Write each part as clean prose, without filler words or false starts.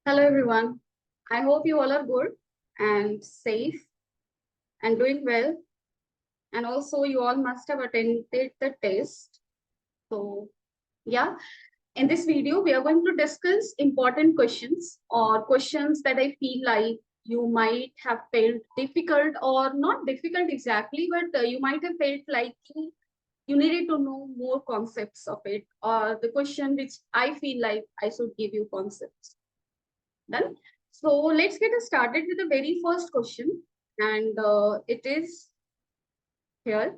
Hello everyone. I hope you all are good and safe and doing well. And also you all must have attended the test. So yeah, in this video, we are going to discuss important questions or questions that I feel like you might have felt difficult or not difficult exactly, but you might have felt like you needed to know more concepts of it, or the question which I feel like I should give you concepts. Done. So let's get started with the very first question. And it is here.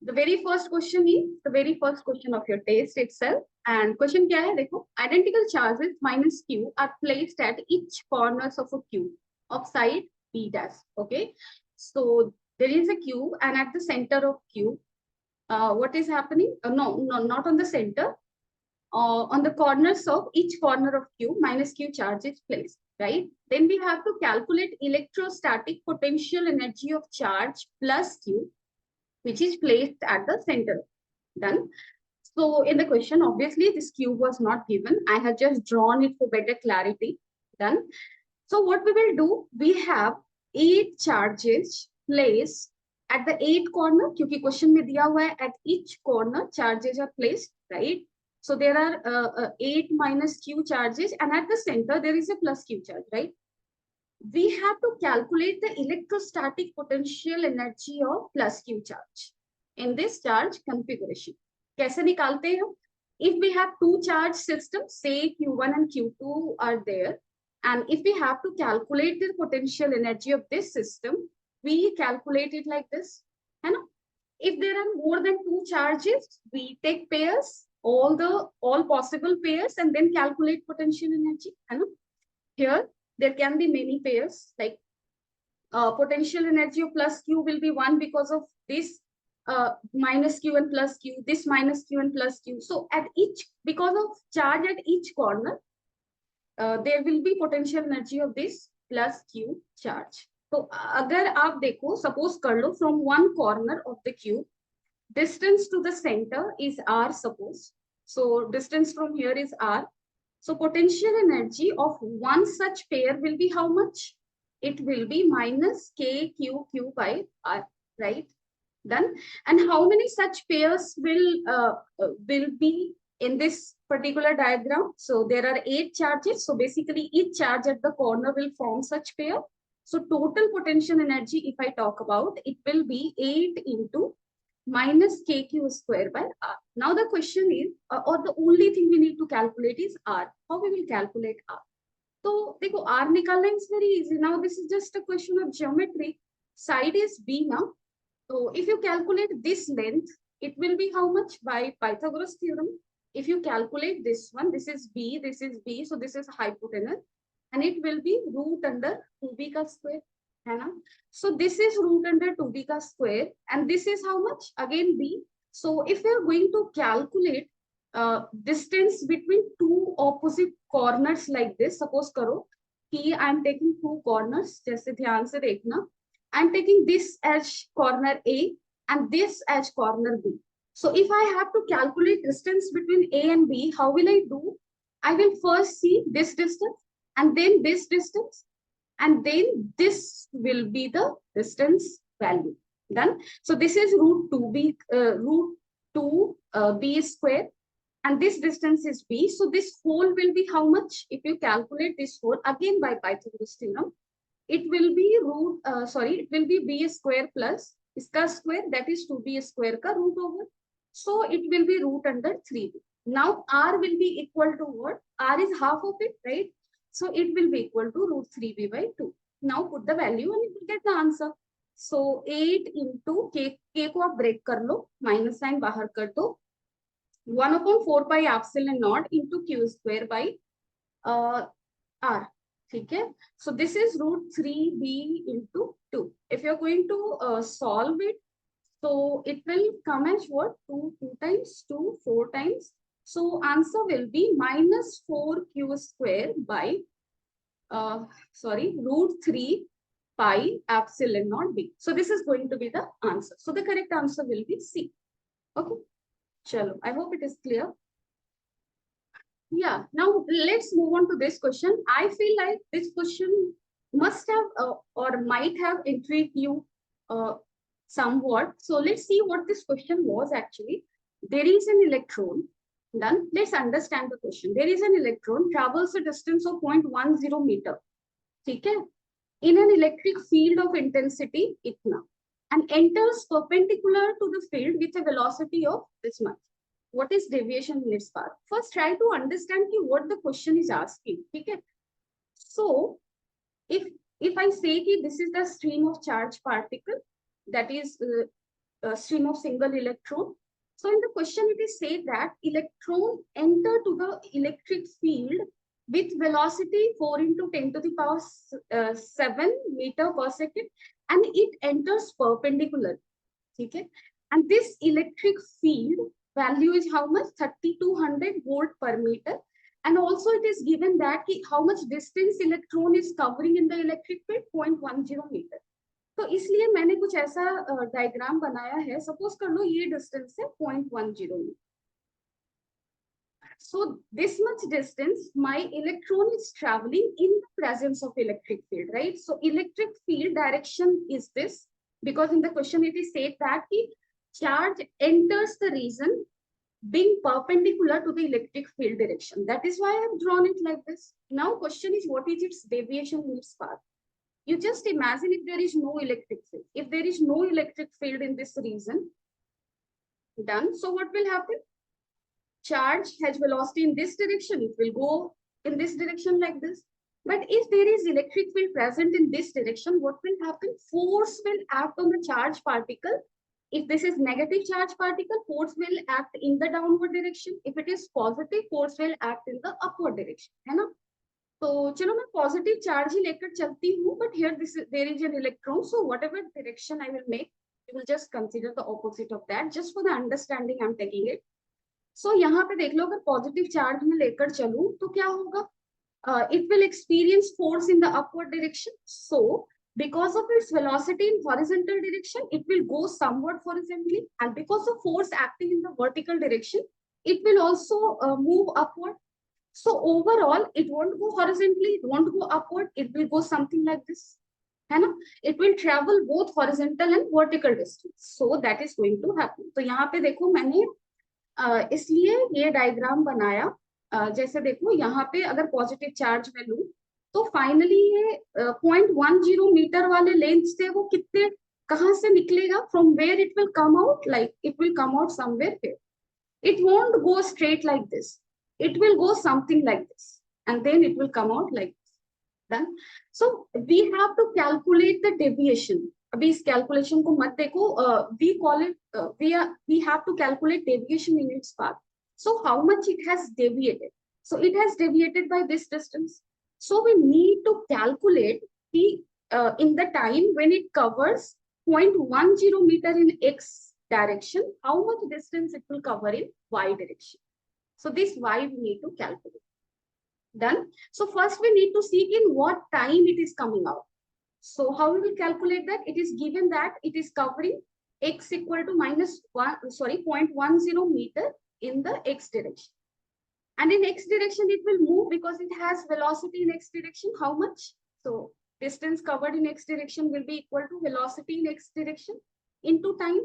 The very first question is the very first question of your test itself. And question kya hai? Dekho, identical charges minus q are placed at each corners of a cube of side b dash. Okay. So there is a cube, and at the center of cube, what is happening? No, not on the center. On the corners of each corner of Q, minus Q charge is placed, right? Then we have to calculate electrostatic potential energy of charge plus Q, which is placed at the center. Done. So in the question, obviously, this cube was not given. I have just drawn it for better clarity. Done. So what we will do, we have 8 charges placed at the 8 corner, क्योंकि question में दिया हुआ है at each corner charges are placed, right? So there are 8 minus q charges, and at the center there is a plus q charge, right? We have to calculate the electrostatic potential energy of plus q charge in this charge configuration. कैसे निकालते हैं? If we have two charge systems, say q1 and q2 are there, and if we have to calculate the potential energy of this system, we calculate it like this. And if there are more than two charges, we take pairs, all possible pairs, and then calculate potential energy. And here there can be many pairs, like potential energy of plus q will be 1 because of this minus q and plus q, this minus q and plus q. So at each, because of charge at each corner, there will be potential energy of this plus q charge. तो अगर आप देखो, suppose कर लो from one corner of the cube, distance to the center is r, suppose. So distance from here is r. So potential energy of one such pair will be how much? It will be minus kqqq by r, right? Done. And how many such pairs will be in this particular diagram? So there are 8 charges. So basically each charge at the corner will form such pair. So total potential energy, if I talk about, it will be 8 into minus kq square by r. Now the question is, or the only thing we need to calculate is r. How we will calculate r? So देखो, r निकालना is very easy. Now this is just a question of geometry. Side is b now. So if you calculate this length, it will be how much? By Pythagoras theorem. If you calculate this one, this is b, so this is hypotenuse, and it will be root under 2b ka square. है ना? So this is root under 2b ka square, and this is how much? Again b. So if we are going to calculate distance between two opposite corners like this, suppose करो कि I am taking two corners, जैसे ध्यान से देखना. I'm taking this as corner A and this as corner B. So if I have to calculate distance between A and B, how will I do? I will first see this distance and then this distance, and then this will be the distance value. Done. So this is root 2b square, and this distance is b. So this whole will be how much? If you calculate this whole again by Pythagoras theorem, it will be it will be b square plus iska square, that is 2b square ka root over. So it will be root under 3b. Now r will be equal to what? R is half of it, right? So it will be equal to root 3b by 2. Now put the value and you will get the answer. So 8 into k को आप break कर लो, minus sign बाहर कर दो, 1/4 pi epsilon naught into q square by r. ठीक है? So this is root 3b into 2. If you're going to solve it, so it will come as what? 2 times 2, 4 times. So answer will be minus 4q square by root 3 pi epsilon naught b. So this is going to be the answer. So the correct answer will be C. Okay. Chalo. I hope it is clear. Yeah, now let's move on to this question. I feel like this question must have or might have intrigued you somewhat. So let's see what this question was actually. There is an electron. Done. Let's understand the question. There is an electron travels a distance of 0.10 meter. Okay? In an electric field of intensity itna, and enters perpendicular to the field with a velocity of this much. What is deviation in its path? First, try to understand what the question is asking. Okay? So, if I say that this is the stream of charge particle, that is a stream of single electron. So in the question, it is said that electron enter to the electric field with velocity 4 into 10 to the power 7 meter per second, and it enters perpendicular. Okay? And this electric field value is how much? 3200 volt per meter. And also it is given that how much distance electron is covering in the electric field, 0.10 meter. तो इसलिए मैंने कुछ ऐसा diagram बनाया है. Suppose कर लो ये distance है 0.10 metre. So this much distance, my electron is traveling in the presence of electric field, right? So electric field direction is this, because in the question it is said that the charge enters the region being perpendicular to the electric field direction. That is why I have drawn it like this. Now question is, what is its deviation in its path? You just imagine if there is no electric field. If there is no electric field in this region, done. So what will happen? Charge has velocity in this direction, it will go in this direction like this. But if there is electric field present in this direction, what will happen? Force will act on the charge particle. If this is negative charge particle, force will act in the downward direction. If it is positive, force will act in the upward direction. है ना? तो चलो मैं positive charge ही लेकर चलती हूँ, but here this there is an electron, so whatever direction I will make, you will just consider the opposite of that, just for the understanding I am taking it. So यहाँ पे देख लो, अगर positive charge में लेकर चलूं तो क्या होगा? It will experience force in the upward direction. So because of its velocity in horizontal direction, it will go somewhat horizontally, and because of force acting in the vertical direction, it will also move upward. So overall, it won't go horizontally, it won't go upward, it will go something like this. है ना? It will travel both horizontal and vertical distance. So that is going to happen. तो यहाँ पे देखो मैंने इसलिए ये diagram बनाया. जैसे देखो यहाँ पे अगर पॉजिटिव चार्ज में लूं तो फाइनली ये 0.10 मीटर वाले लेंथ से वो कितने कहाँ से निकलेगा? From where it will come out? Like it will come out somewhere here. It won't go straight like this. It will go something like this, and then it will come out like this. Done. So we have to calculate the deviation. अभी इस calculation को मत देखो. We call it we have to calculate deviation in its path. So how much it has deviated? So it has deviated by this distance. So we need to calculate the in the time when it covers 0.10 meter in x direction, how much distance it will cover in y direction. So this y we need to calculate. Done. So first we need to see in what time it is coming out. So how we will calculate that? It is given that it is covering x equal to minus 0.10 meter in the x direction. And in x direction it will move because it has velocity in x direction. How much? So distance covered in x direction will be equal to velocity in x direction into time.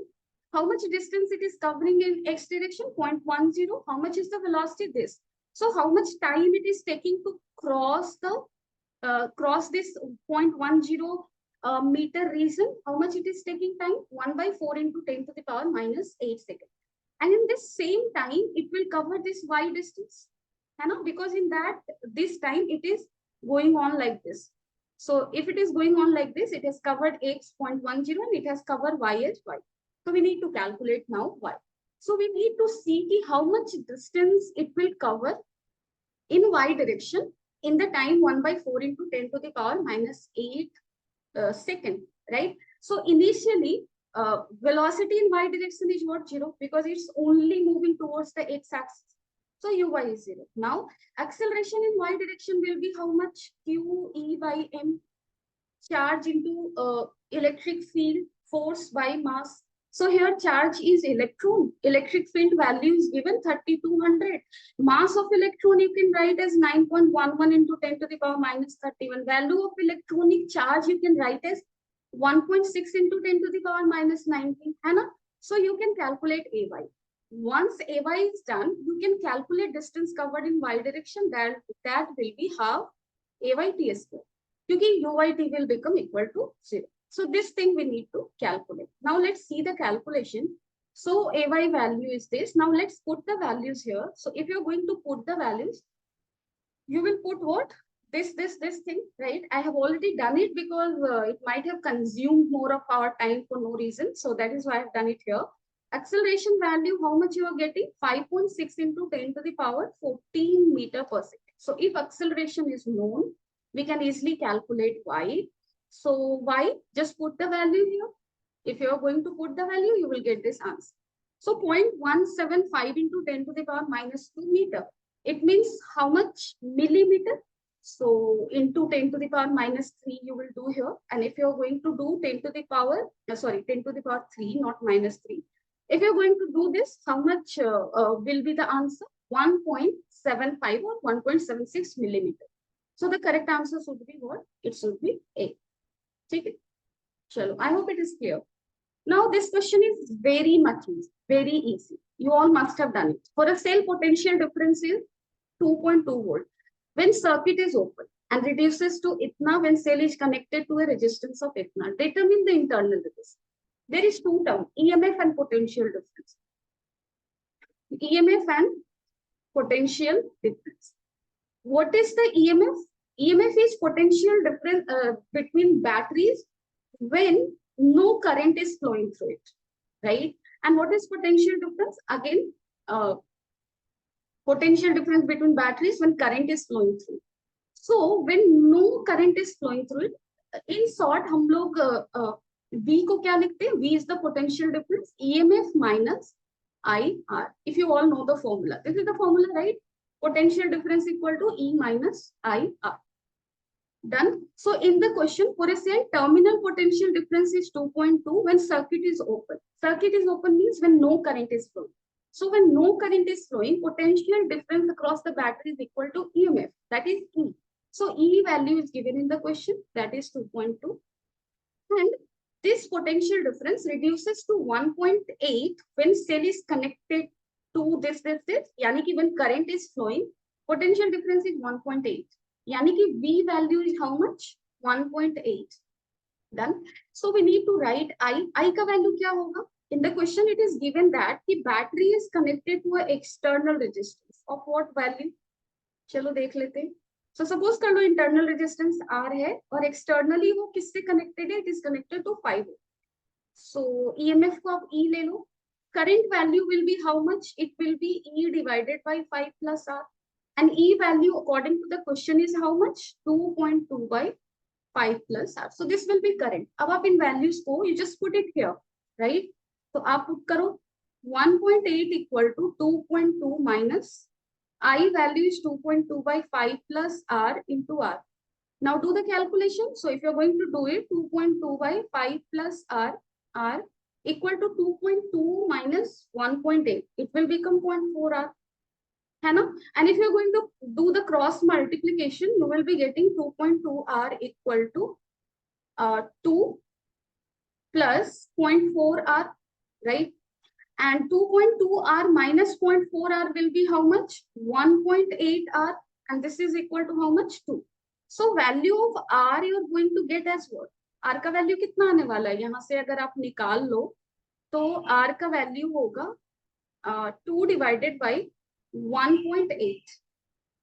How much distance it is covering in x direction? 0.10. How much is the velocity? This. So how much time it is taking to cross this 0.10 meter region? How much it is taking time? 1 by 4 into 10 to the power minus 8 seconds. And in this same time, it will cover this y distance. Because in that this time it is going on like this. So if it is going on like this, it has covered x 0.10 and it has covered y as y. So we need to calculate now y. So we need to see how much distance it will cover in y direction in the time 1 by 4 into 10 to the power minus 8 second, right? So initially, velocity in y direction is what? 0, because it's only moving towards the x-axis. So uy is 0. Now, acceleration in y direction will be how much? Q E by m. Charge into electric field, force by mass. So here charge is electron. Electric field value is given 3200. Mass of electron you can write as 9.11 into 10 to the power minus 31. Value of electronic charge you can write as 1.6 into 10 to the power minus 19. है ना? So you can calculate AY. Once AY is done, you can calculate distance covered in Y direction. That will be half AYT square. Because UYT will become equal to 0. So this thing we need to calculate. Now let's see the calculation. So AY value is this. Now let's put the values here. So if you're going to put the values, you will put what? This thing, right? I have already done it because it might have consumed more of our time for no reason. So that is why I've done it here. Acceleration value, how much you are getting? 5.6 into 10 to the power 14 meter per second. So if acceleration is known, we can easily calculate y. So y, just put the value here. If you are going to put the value, you will get this answer. So 0.175 into 10 to the power minus 2 meter. It means how much millimeter? So into 10 to the power minus 3 you will do here. And if you're going to do 10 to the power, 10 to the power 3, not minus 3. If you're going to do this, how much will be the answer? 1.75 or 1.76 millimeter. So the correct answer should be what? It should be A. Okay. Chalo, I hope it is clear. Now this question is very much easy, very easy. You all must have done it. For a cell, potential difference is 2.2 volt. When circuit is open and reduces to itna when cell is connected to a resistance of itna, determine the internal resistance. There is two terms, EMF and potential difference. EMF and potential difference. What is the EMF? EMF is potential difference between batteries when no current is flowing through it, right? And what is potential difference? Again, potential difference between batteries when current is flowing through. So when no current is flowing through it, in short, हम लोग V को क्या लिखते हैं? V is the potential difference, EMF minus IR. If you all know the formula, this is the formula, right? Potential difference equal to E minus IR. Done. So in the question, for a cell, terminal potential difference is 2.2 when circuit is open. Circuit is open means when no current is flowing. So when no current is flowing, potential difference across the battery is equal to EMF. That is E. So E value is given in the question. That is 2.2. And this potential difference reduces to 1.8 when cell is connected to this. Yani ki when current is flowing, potential difference is 1.8. Yani ki V value is how much? 1.8. Done. So we need to write I. I ka value kya hoga? In the question, it is given that the battery is connected to an external resistance of what value? चलो देख लेते हैं. So suppose कर लो internal resistance R है और externally वो किससे connected है? It is connected to 5 ohm. So EMF को आप E ले लो. Current value will be how much? It will be E divided by 5 plus R. And E value according to the question is how much? 2.2 by 5 plus R. So this will be current. अब आप इन values को you just put it here, right? So आप put करो 1.8 equal to 2.2 minus I value is 2.2 by 5 plus R into R. Now do the calculation. So if you're going to do it, 2.2 by 5 plus R equal to 2.2 minus 1.8. It will become 0.4 R. And if you're going to do the cross multiplication, you will be getting 2.2 R equal to 2 plus 0.4 R, right? And 2.2 R minus 0.4 R will be how much? 1.8 R. And this is equal to how much? 2. So value of R you are going to get as what? R का value कितना आने वाला है? यहाँ से अगर आप निकाल लो तो R का value होगा 2 divided by 1.8.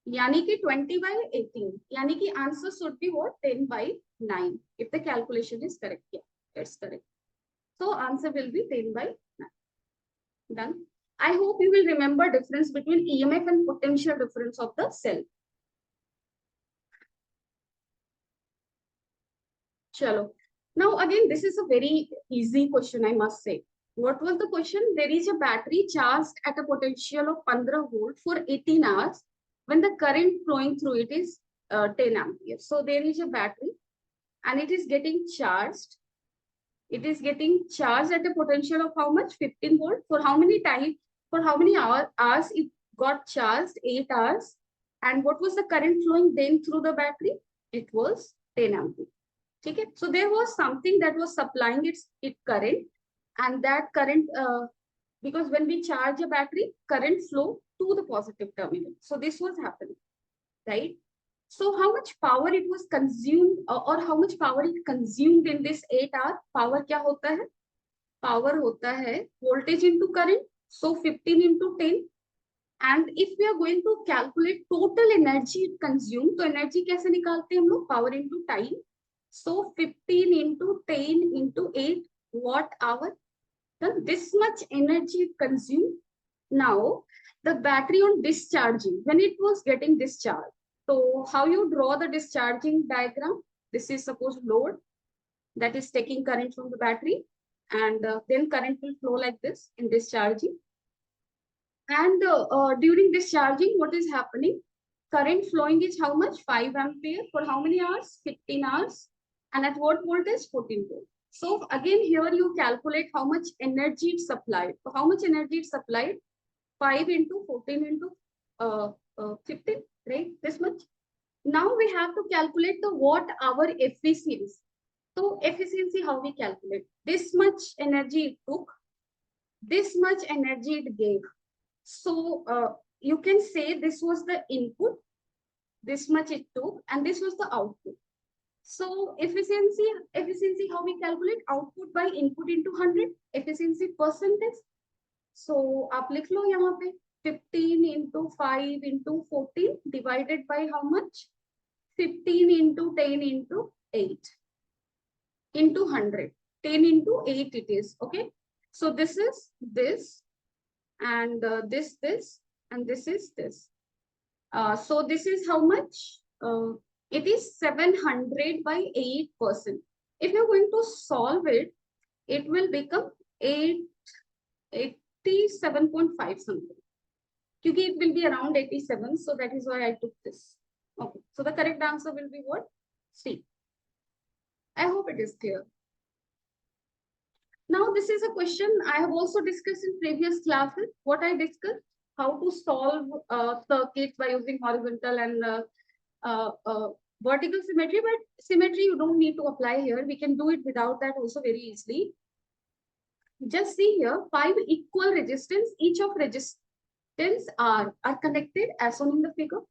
यानी कि 20 by 18. यानी कि answer should be what? 10 by 9. If the calculation is correct. Yeah, it's correct. So answer will be 10 by 9. Done. I hope you will remember difference between EMF and potential difference of the cell. Chalo. Now again, this is a very easy question, I must say. What was the question? There is a battery charged at a potential of 15 volt for 18 hours when the current flowing through it is 10 amperes. So there is a battery and it is getting charged It is getting charged at a potential of how much? 15 volt. For how many time? For how many hours it got charged? 8 hours. And what was the current flowing then through the battery? It was 10 ampere. Okay? So there was something that was supplying it current, and that current, because when we charge a battery, current flow to the positive terminal. So this was happening, right? So how much power it was consumed, or how much power it consumed in this 8 hour? Power क्या होता है? Power होता है voltage into current. So 15 into 10. And if we are going to calculate total energy it consumed, तो energy कैसे निकालते हैं हम लोग? Power into time. So 15 into 10 into 8 watt hour. Then this much energy consumed. Now the battery on discharging, when it was getting discharged, so how you draw the discharging diagram? This is suppose load that is taking current from the battery, and then current will flow like this in discharging. And during discharging, what is happening? Current flowing is how much? 5 ampere for how many hours? 15 hours. And at what voltage? 14 volt. So again, here you calculate how much energy it supplied. So how much energy it supplied? 5 into 14 into 15, right? This much. Now we have to calculate the watt hour efficiency. So efficiency, how we calculate? This much energy it took, this much energy it gave. So you can say this was the input, this much it took, and this was the output. So efficiency, how we calculate? Output by input into 100, efficiency percentage. So आप लिख लो यहाँ पे 15 into 5 into 14 divided by how much? 15 into 10 into 8 into 100. 10 into 8 it is, okay? So this is this, and this, and this is this. So this is how much? It is 700 by 8%. If you're going to solve it, it will become 87.5 something. Because it will be around 87, so that is why I took this. Okay, so the correct answer will be what? C. I hope it is clear. Now, this is a question I have also discussed in previous classes. What I discussed, how to solve circuits by using horizontal and vertical symmetry, but symmetry you don't need to apply here. We can do it without that also very easily. Just see here, 5 equal resistance, each of resistance are connected as shown in the figure.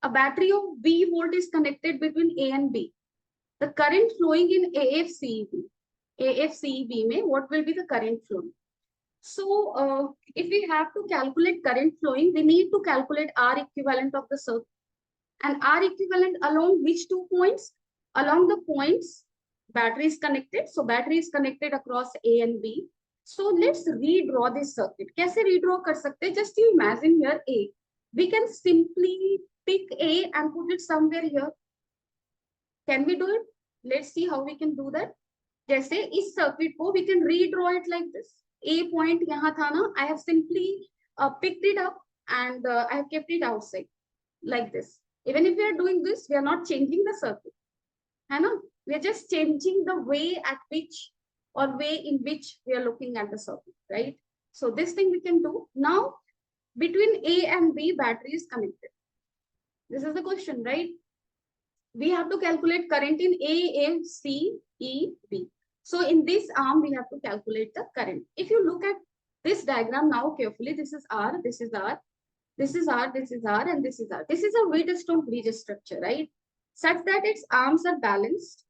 A battery of V volt is connected between A and B. The current flowing in AFCEB mein, what will be the current flow? So if we have to calculate current flowing, we need to calculate R equivalent of the circuit. And R equivalent along which 2 points? Along the points battery is connected. So battery is connected across A and B. So let's redraw this circuit. कैसे redraw कर सकते हैं? Just you imagine here A. We can simply pick A and put it somewhere here. Can we do it? Let's see how we can do that. जैसे इस circuit को we can redraw it like this. A point यहाँ था ना, I have simply picked it up and I have kept it outside like this. Even if we are doing this, we are not changing the circuit. है ना? We are just changing the way at which or way in which we are looking at the circuit, right? So this thing we can do. Now, between A and B, battery is connected. This is the question, right? We have to calculate current in A, M, C, E, B. So in this arm, we have to calculate the current. If you look at this diagram now carefully, this is R, this is R, this is R, this is R, and this is R. This is a wheatstone bridge structure, right? Such that its arms are balanced.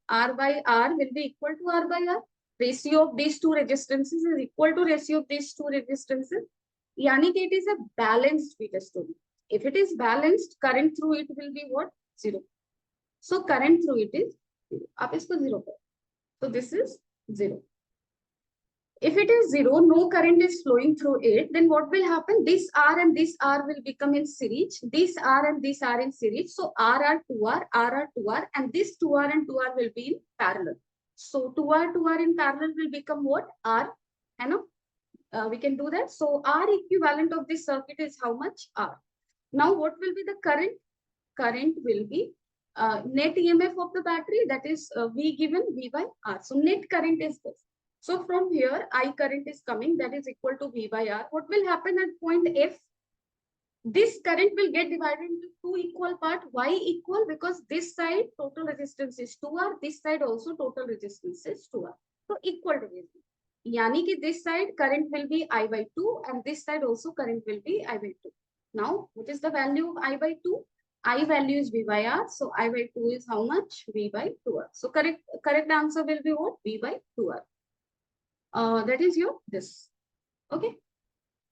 R by R will be equal to R by R. Ratio of these two resistances is equal to ratio of these two resistances. Yani it is a balanced wheatstone. If it is balanced, current through it will be what? 0. So current through it is 0. आप इसको 0 करो. So this is 0. If it is 0, no current is flowing through it, then what will happen? This R and this R will become in series. This R and this R in series. So R, 2R, R, 2R, and this 2R and 2R will be in parallel. So 2R, 2R in parallel will become what? R. We can do that. So R equivalent of this circuit is how much? R. Now what will be the current? Current will be net EMF of the battery, that is V given V by R. So net current is this. So from here, I current is coming, that is equal to V by R. What will happen at point F? This current will get divided into two equal parts. Why equal? Because this side total resistance is 2R, this side also total resistance is 2R. So equal division. Yani ki this side current will be I by 2 and this side also current will be I by 2. Now, what is the value of I by 2? I value is V by R. So I by 2 is how much? V by 2R. So correct answer will be what? V by 2R. That is your this. Okay.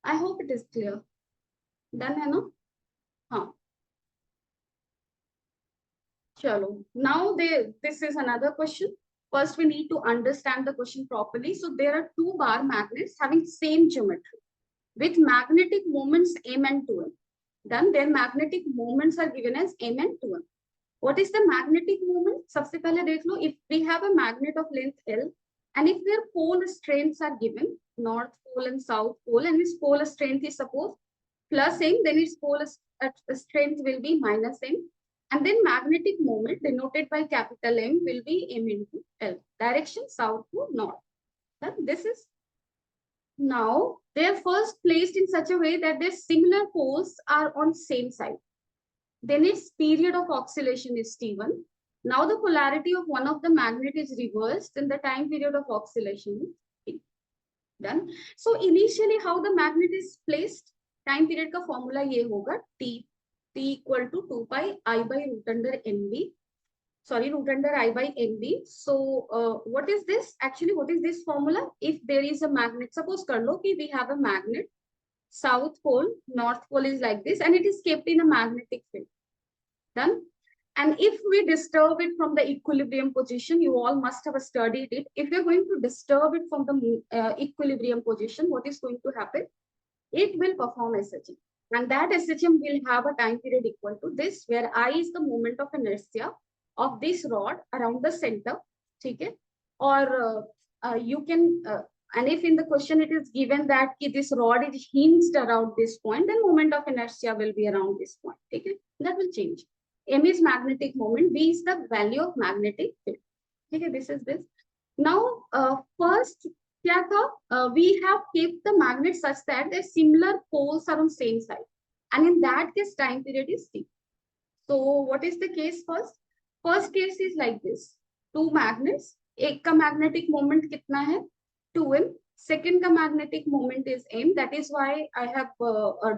I hope it is clear. Done है ना? हाँ. Chalo. Now this is another question. First, we need to understand the question properly. So there are two bar magnets having same geometry with magnetic moments M and 2M. Then their magnetic moments are given as M and 2M. What is the magnetic moment? सबसे पहले देख लो, if we have a magnet of length L and if their pole strengths are given, north pole and south pole, and its pole strength is suppose plus M, then its pole strength will be minus M. And then magnetic moment denoted by capital M will be M into L. Direction south to north. Then this is now they are first placed in such a way that their similar poles are on same side. Then its period of oscillation is T1. Now the polarity of one of the magnet is reversed and the time period of oscillation is T. Done. So initially how the magnet is placed, time period का formula ये होगा T equal to 2 pi I by root under NB. Sorry, root under I by NB. So what is this? Actually, what is this formula? If there is a magnet, suppose kar lo ki we have a magnet, south pole, north pole is like this, and it is kept in a magnetic field. Done. And if we disturb it from the equilibrium position, you all must have studied it. If you're going to disturb it from the equilibrium position, what is going to happen? It will perform SHM. And that SHM will have a time period equal to this, where I is the moment of inertia of this rod around the center. Okay? Or you can, and if in the question it is given that this rod is hinged around this point, then moment of inertia will be around this point. Okay? That will change. M is magnetic moment, V is the value of magnetic field. Okay, this is this. Now, first, क्या था? We have kept the magnet such that the similar poles are on same side, and in that case, time period is T. So, what is the case first? First case is like this: two magnets. एक का magnetic moment कितना है? 2m. Second का magnetic moment is m. That is why I have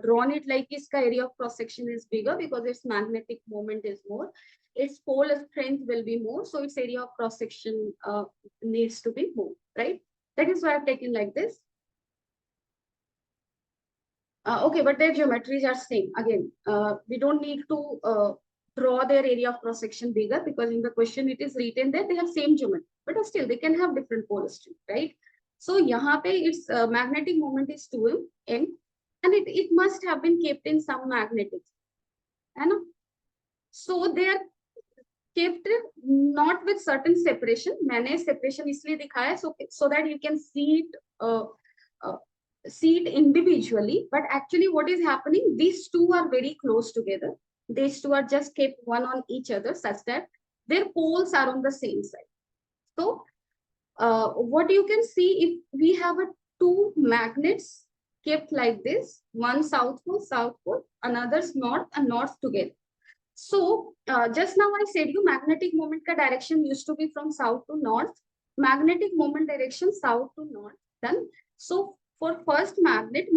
drawn it like इसका area of cross section is bigger because its magnetic moment is more. Its pole strength will be more, so its area of cross section needs to be more, right? That is why I've taken like this. Okay, but their geometries are same. Again, we don't need to draw their area of cross section bigger because in the question it is written that they have same geometry, but still they can have different pole strength, right? So यहाँ पे its magnetic moment is 2m, and it must have been kept in some magnetic, है ना? So they are kept not with certain separation. मैंने separation इसलिए दिखाया so that you can see it individually. But actually, what is happening? These two are very close together. These two are just kept one on each other such that their poles are on the same side. So what you can see, if we have two magnets kept like this, one south pole, another north and north together. So just now I said you magnetic moment ka direction used to be from south to north. Magnetic moment direction south to north. Done. So for first magnetic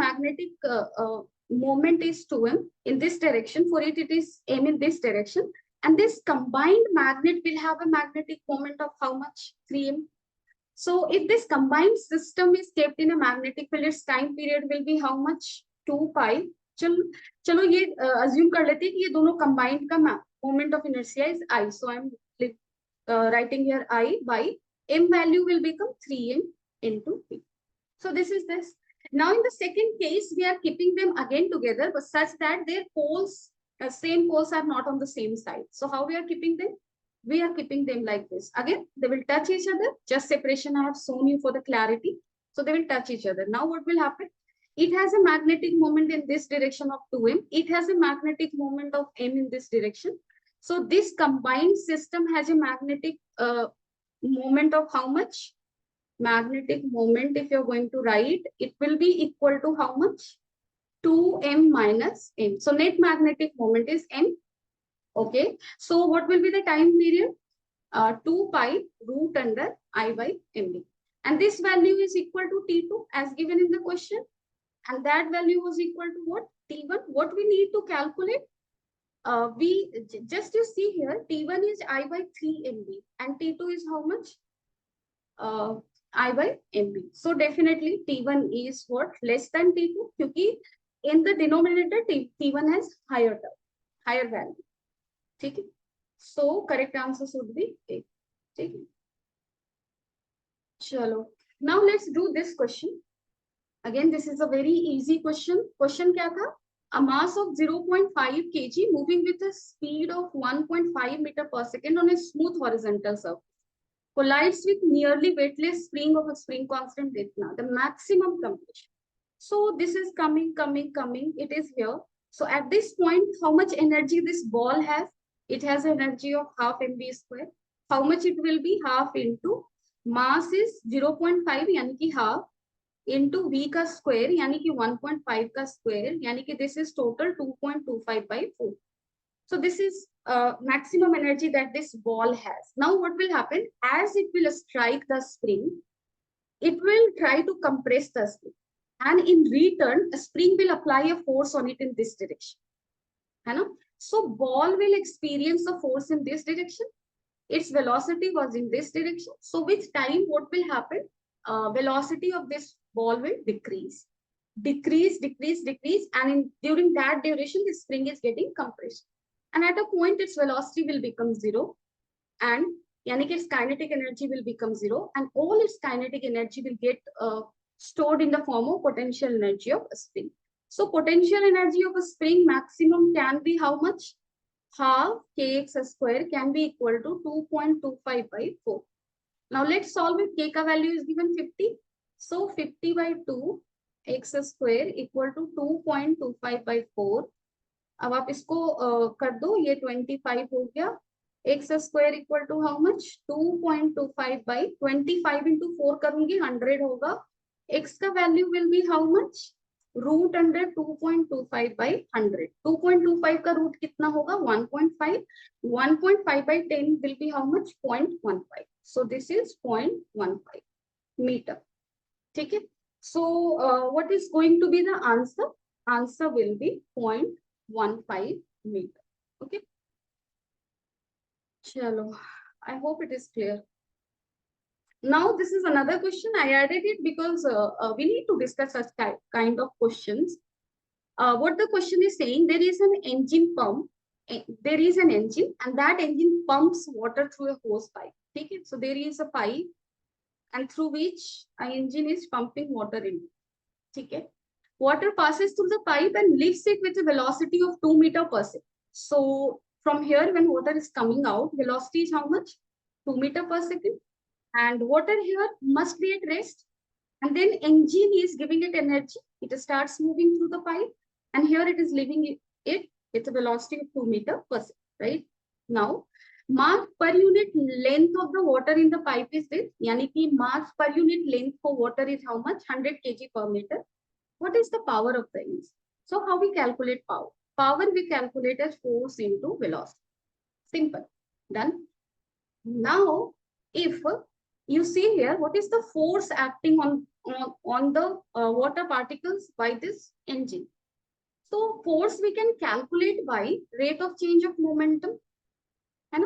moment is 2m in this direction. For it is m in this direction. And this combined magnet will have a magnetic moment of how much? 3m. So if this combined system is kept in a magnetic field, its time period will be how much? 2 pi. चलो ये assume कर लेते हैं कि ये दोनों combined का moment of inertia is I. So I'm writing here I by m value will become 3m into p. So this is this. Now in the second case, we are keeping them again together, but such that their poles, same poles are not on the same side. So how we are keeping them? We are keeping them like this. Again, they will touch each other. Just separation I have shown you for the clarity. So they will touch each other. Now what will happen? It has a magnetic moment in this direction of 2m. It has a magnetic moment of m in this direction. So this combined system has a magnetic moment of how much? Magnetic moment, if you're going to write, it will be equal to how much? 2m minus m. So net magnetic moment is m. Okay, so what will be the time period? 2 pi root under I by mb, and this value is equal to t2 as given in the question, and that value was equal to what? T1. What we need to calculate? Just you see here, T1 is I by 3 mb and T2 is how much? I by mb. So definitely T1 is what? Less than T2, because in the denominator T1 has higher value. ठीक है? So correct answer should be A. ठीक है? चलो, now let's do this question. Again, this is a very easy question. Question क्या था? A mass of 0.5 kg moving with a speed of 1.5 meter per second on a smooth horizontal surface collides with nearly weightless spring of a spring constant itna, the maximum compression. So this is coming. It is here. So at this point, how much energy this ball has? It has energy of half mv square. How much it will be? Half into mass is 0.5 यानी कि half into v का square यानी कि 1.5 का square यानी कि this is total 2.25 by 4. So this is maximum energy that this ball has. Now what will happen? As it will strike the spring, it will try to compress the spring. And in return, a spring will apply a force on it in this direction. है ना? So ball will experience a force in this direction. Its velocity was in this direction. So with time, what will happen? Velocity of this ball will decrease. Decrease, and during that duration, the spring is getting compressed. And at a point, its velocity will become 0, and yani its kinetic energy will become 0, and all its kinetic energy will get stored in the form of potential energy of a spring. So potential energy of a spring maximum can be how much? Half kx square can be equal to 2.25 by 4. Now let's solve it. K का value is given 50. So 50 by 2 x square equal to 2.25 by 4. अब आप इसको कर दो, ये 25 हो गया. X square equal to how much? 2.25 by 25 into 4 करूंगी 100 होगा. X का value will be how much? Root under 2.25 by 100. 2.25 का root कितना होगा? 1.5. 1.5 by 10 will be how much? 0.15. So this is 0.15 meter. ठीक है? So what is going to be the answer? Answer will be 0.15 meter. Okay. Chalo. I hope it is clear. Now this is another question. I added it because we need to discuss such kind of questions. What the question is saying, there is an engine pump. There is an engine, and that engine pumps water through a hose pipe. Okay? So there is a pipe, and through which an engine is pumping water in. Okay? Water passes through the pipe and lifts it with a velocity of 2 meters per second. So from here, when water is coming out, velocity is how much? 2 meters per second. And water here must be at rest. And then engine is giving it energy. It starts moving through the pipe. And here it is leaving it with a velocity of 2 meters per second. Right? Now, mass per unit length of the water in the pipe is this. Yani ki mass per unit length for water is how much? 100 kg per meter. What is the power of the engine? So how we calculate power? Power we calculate as force into velocity. Simple. Done. Now, if you see here, what is the force acting on the water particles by this engine? So force we can calculate by rate of change of momentum. And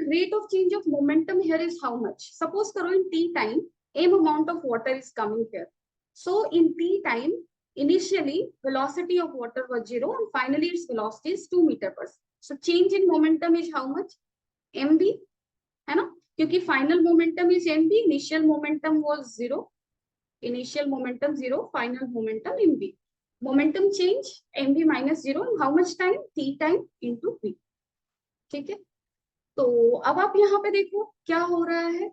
rate of change of momentum here is how much? Suppose karo in t time, m amount of water is coming here. So in t time, initially velocity of water was 0 and finally its velocity is 2 meters per second. So change in momentum is how much? mv. है ना? क्योंकि final momentum is mv, initial momentum was 0. Initial momentum 0, final momentum mv. Momentum change mv minus 0, and how much time? T time into v. ठीक है? तो अब आप यहाँ पे देखो क्या हो रहा है.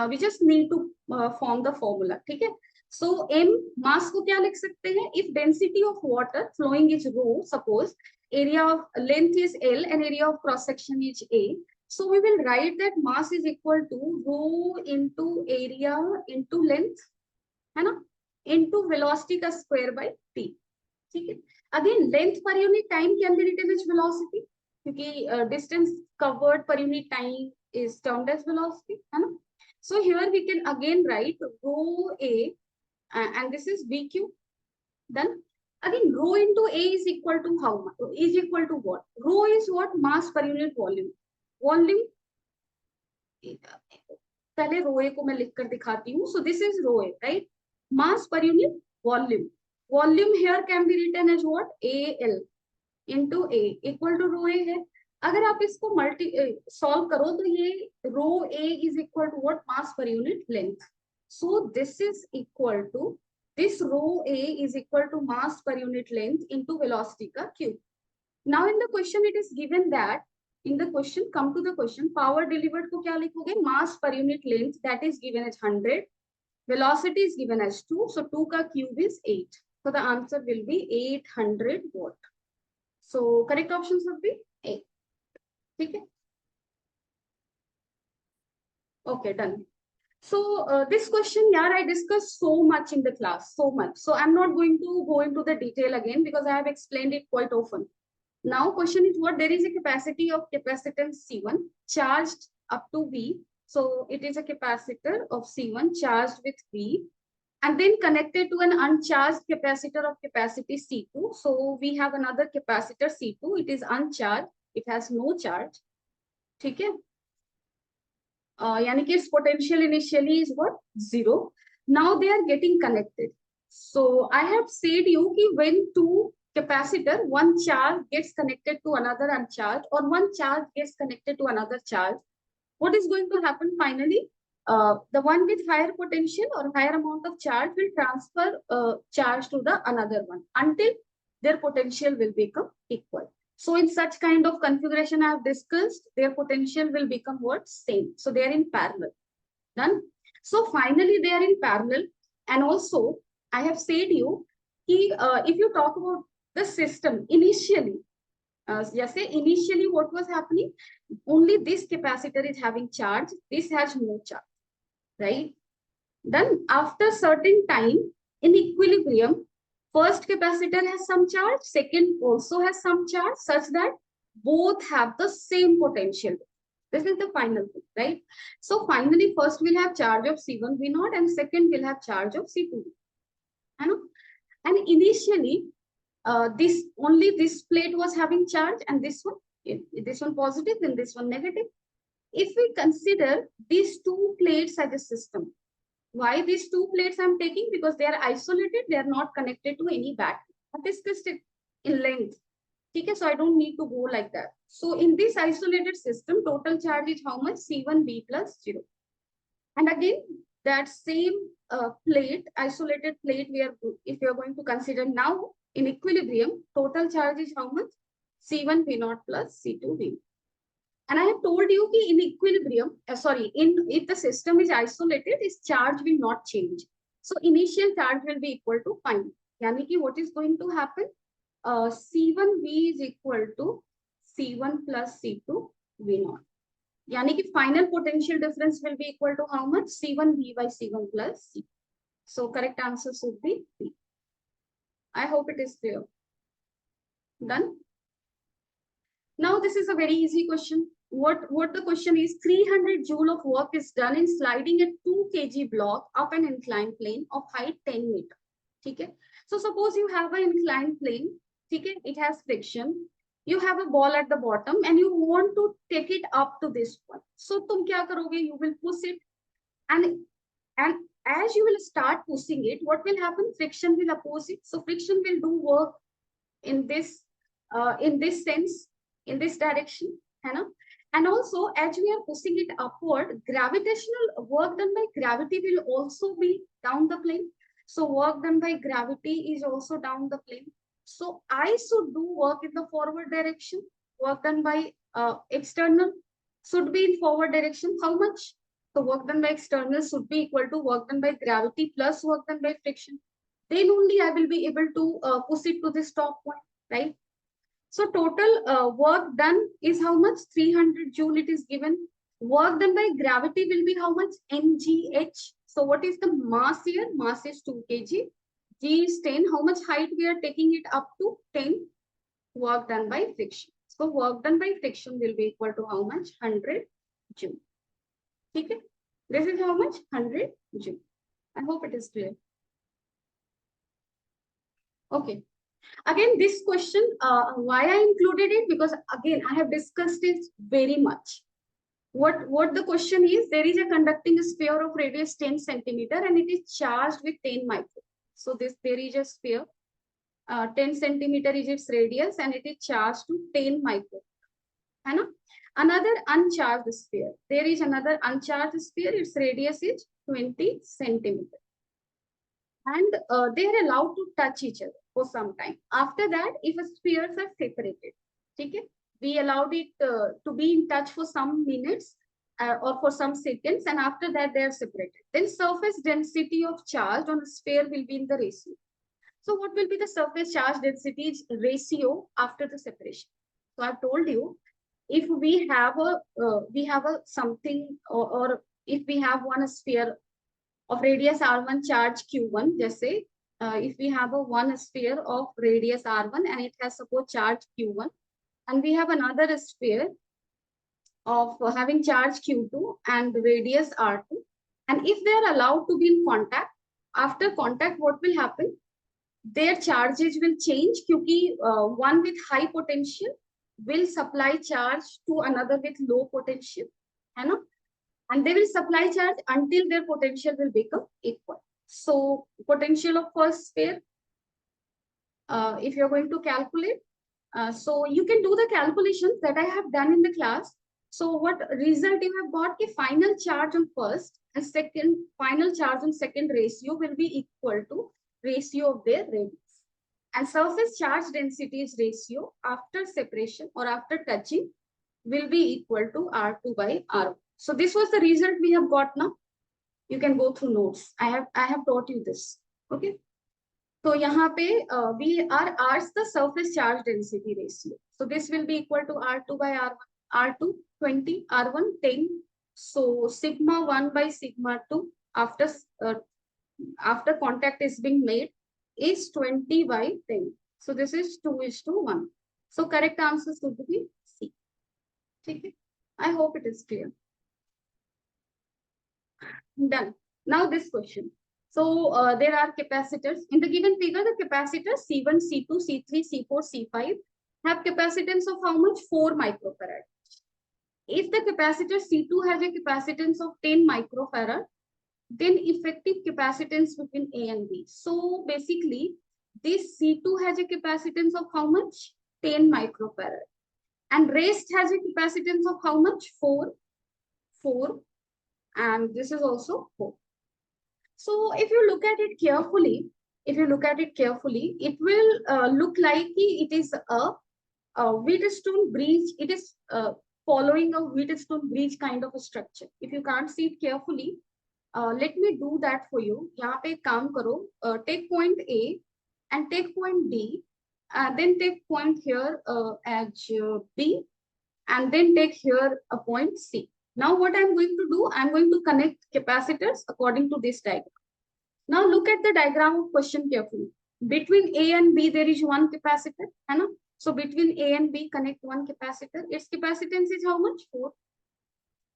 We just need to form the formula. ठीक है? So m mass को क्या लिख सकते हैं? If density of water flowing is rho, suppose area of length is L and area of cross section is A. So we will write that mass is equal to rho into area into length, है ना, into velocity का square by t. ठीक है. Again length per unit time can be written as velocity, क्योंकि distance covered per unit time is termed as velocity, है ना. So here we can again write rho A, and this is VQ. Then again rho into A is equal to how much? Is equal to what? Rho is what? Mass per unit volume. Volume, पहले rho A को मैं लिख कर दिखाती हूँ. So this is rho A, right? Mass per unit volume. Volume here can be written as what? AL into A equal to rho A है. अगर आप इसको solve करो तो ये rho A is equal to what? Mass per unit length. So this is equal to, this rho A is equal to mass per unit length into velocity का cube. Now in the question it is given that, in the question, come to the question, power delivered को क्या लिखोगे? Mass per unit length, that is given as 100. Velocity is given as 2. So 2 का cube is 8. So the answer will be 800 watt. So correct options would be A. ठीक है? Okay, done. So this question, yeah, I discussed so much in the class, so much. So I'm not going to go into the detail again because I have explained it quite often. Now question is what? There is a capacity of capacitance C1 charged up to V. So it is a capacitor of C1 charged with V and then connected to an uncharged capacitor of capacity C2. So we have another capacitor C2. It is uncharged. It has no charge. ठीक है? यानी कि its potential initially is what? 0. Now they are getting connected. So I have said you कि when two capacitor, one charge gets connected to another uncharged or one charge gets connected to another charge, what is going to happen finally? The one with higher potential or higher amount of charge will transfer charge to the another one until their potential will become equal. So in such kind of configuration I have discussed, their potential will become what? Same. So they are in parallel. Done. So finally they are in parallel. And also I have said you, if you talk about the system initially, initially what was happening? Only this capacitor is having charge. This has no charge, right? Then after certain time in equilibrium, first capacitor has some charge, second also has some charge, such that both have the same potential. This is the final thing, right? So finally, first we'll have charge of C1 V0 and second we'll have charge of C2 V. And initially, this only this plate was having charge and this one positive and this one negative. If we consider these two plates as a system, why these two plates I'm taking? Because they are isolated, they are not connected to any battery. I've discussed it in length. Okay, so I don't need to go like that. So in this isolated system, total charge is how much? C1V plus 0. And again, that same plate, isolated plate, if we are going to consider now in equilibrium, total charge is how much? C1V0 plus C2V. And I have told you that in equilibrium, if the system is isolated, its charge will not change. So initial charge will be equal to pi. Yani ki what is going to happen? C1V is equal to C1 plus C2 V0. Yani ki final potential difference will be equal to how much? C1V by C1 plus C. So correct answer should be B. I hope it is clear. Done? Now this is a very easy question. What the question is, 300 joule of work is done in sliding a 2 kg block up an inclined plane of height 10 meter. Okay. So suppose you have an inclined plane. Okay. It has friction. You have a ball at the bottom and you want to take it up to this one. So tum kya karoge? You will push it, and as you will start pushing it, what will happen? Friction will oppose it. So friction will do work in this sense, in this direction, है ना? And also, as we are pushing it upward, gravitational work done by gravity will also be down the plane. So work done by gravity is also down the plane. So I should do work in the forward direction. Work done by external should be in forward direction. How much? So work done by external should be equal to work done by gravity plus work done by friction. Then only I will be able to push it to this top point, right? So total work done is how much? 300 joule it is given. Work done by gravity will be how much? mgh. So what is the mass here? Mass is 2 kg. G is 10. How much height we are taking it up to? 10. Work done by friction. So work done by friction will be equal to how much? 100 joule. Okay. This is how much? 100 joule. I hope it is clear. Okay. Again, this question, why I included it? Because again, I have discussed it very much. What the question is, there is a conducting sphere of radius 10 centimeter and it is charged with 10 micro. So there is a sphere, 10 centimeter is its radius and it is charged to 10 micro. Hai na? Another uncharged sphere. There is another uncharged sphere, its radius is 20 centimeter. And they are allowed to touch each other for some time. After that, if spheres are separated, okay, we allowed it to be in touch for some minutes or for some seconds, and after that they are separated. Then surface density of charge on a sphere will be in the ratio. So what will be the surface charge density ratio after the separation? So I've told you, if we have a something or if we have one sphere of radius r1 charge q1, just say if we have a one sphere of radius r1 and it has suppose charge q1, and we have another sphere of having charge q2 and radius r2, and if they are allowed to be in contact, after contact what will happen? Their charges will change because one with high potential will supply charge to another with low potential, है ना? And they will supply charge until their potential will become equal. So potential of first sphere, if you're going to calculate, so you can do the calculations that I have done in the class. So what result you have got? The final charge on first and second, final charge on second ratio will be equal to ratio of their radius. And surface charge densities ratio after separation or after touching will be equal to R2 by R1. So this was the result we have got now. You can go through notes. I have taught you this. Okay. So यहाँ पे we are asked the surface charge density ratio. So this will be equal to R2 by R1. R2 20, R1 10. So sigma 1 by sigma 2 after contact is being made is 20 by 10. So this is 2:1. So correct answer should be C. Okay. I hope it is clear. Done. Now this question. So there are capacitors. In the given figure, the capacitors C1, C2, C3, C4, C5 have capacitance of how much? 4 microfarad. If the capacitor C2 has a capacitance of 10 microfarad, then effective capacitance between A and B. So basically, this C2 has a capacitance of how much? 10 microfarad. And rest has a capacitance of how much? 4. And this is also 4. So if you look at it carefully, it will look like it is a Wheatstone bridge. It is following a Wheatstone bridge kind of a structure. If you can't see it carefully, let me do that for you. यहाँ पे काम करो. Take point A and take point D, then take point here as B, and then take here a point C. Now what I'm going to do, I'm going to connect capacitors according to this diagram. Now look at the diagram of question carefully. Between A and B, there is one capacitor. Hai na? So between A and B, connect one capacitor. Its capacitance is how much? 4.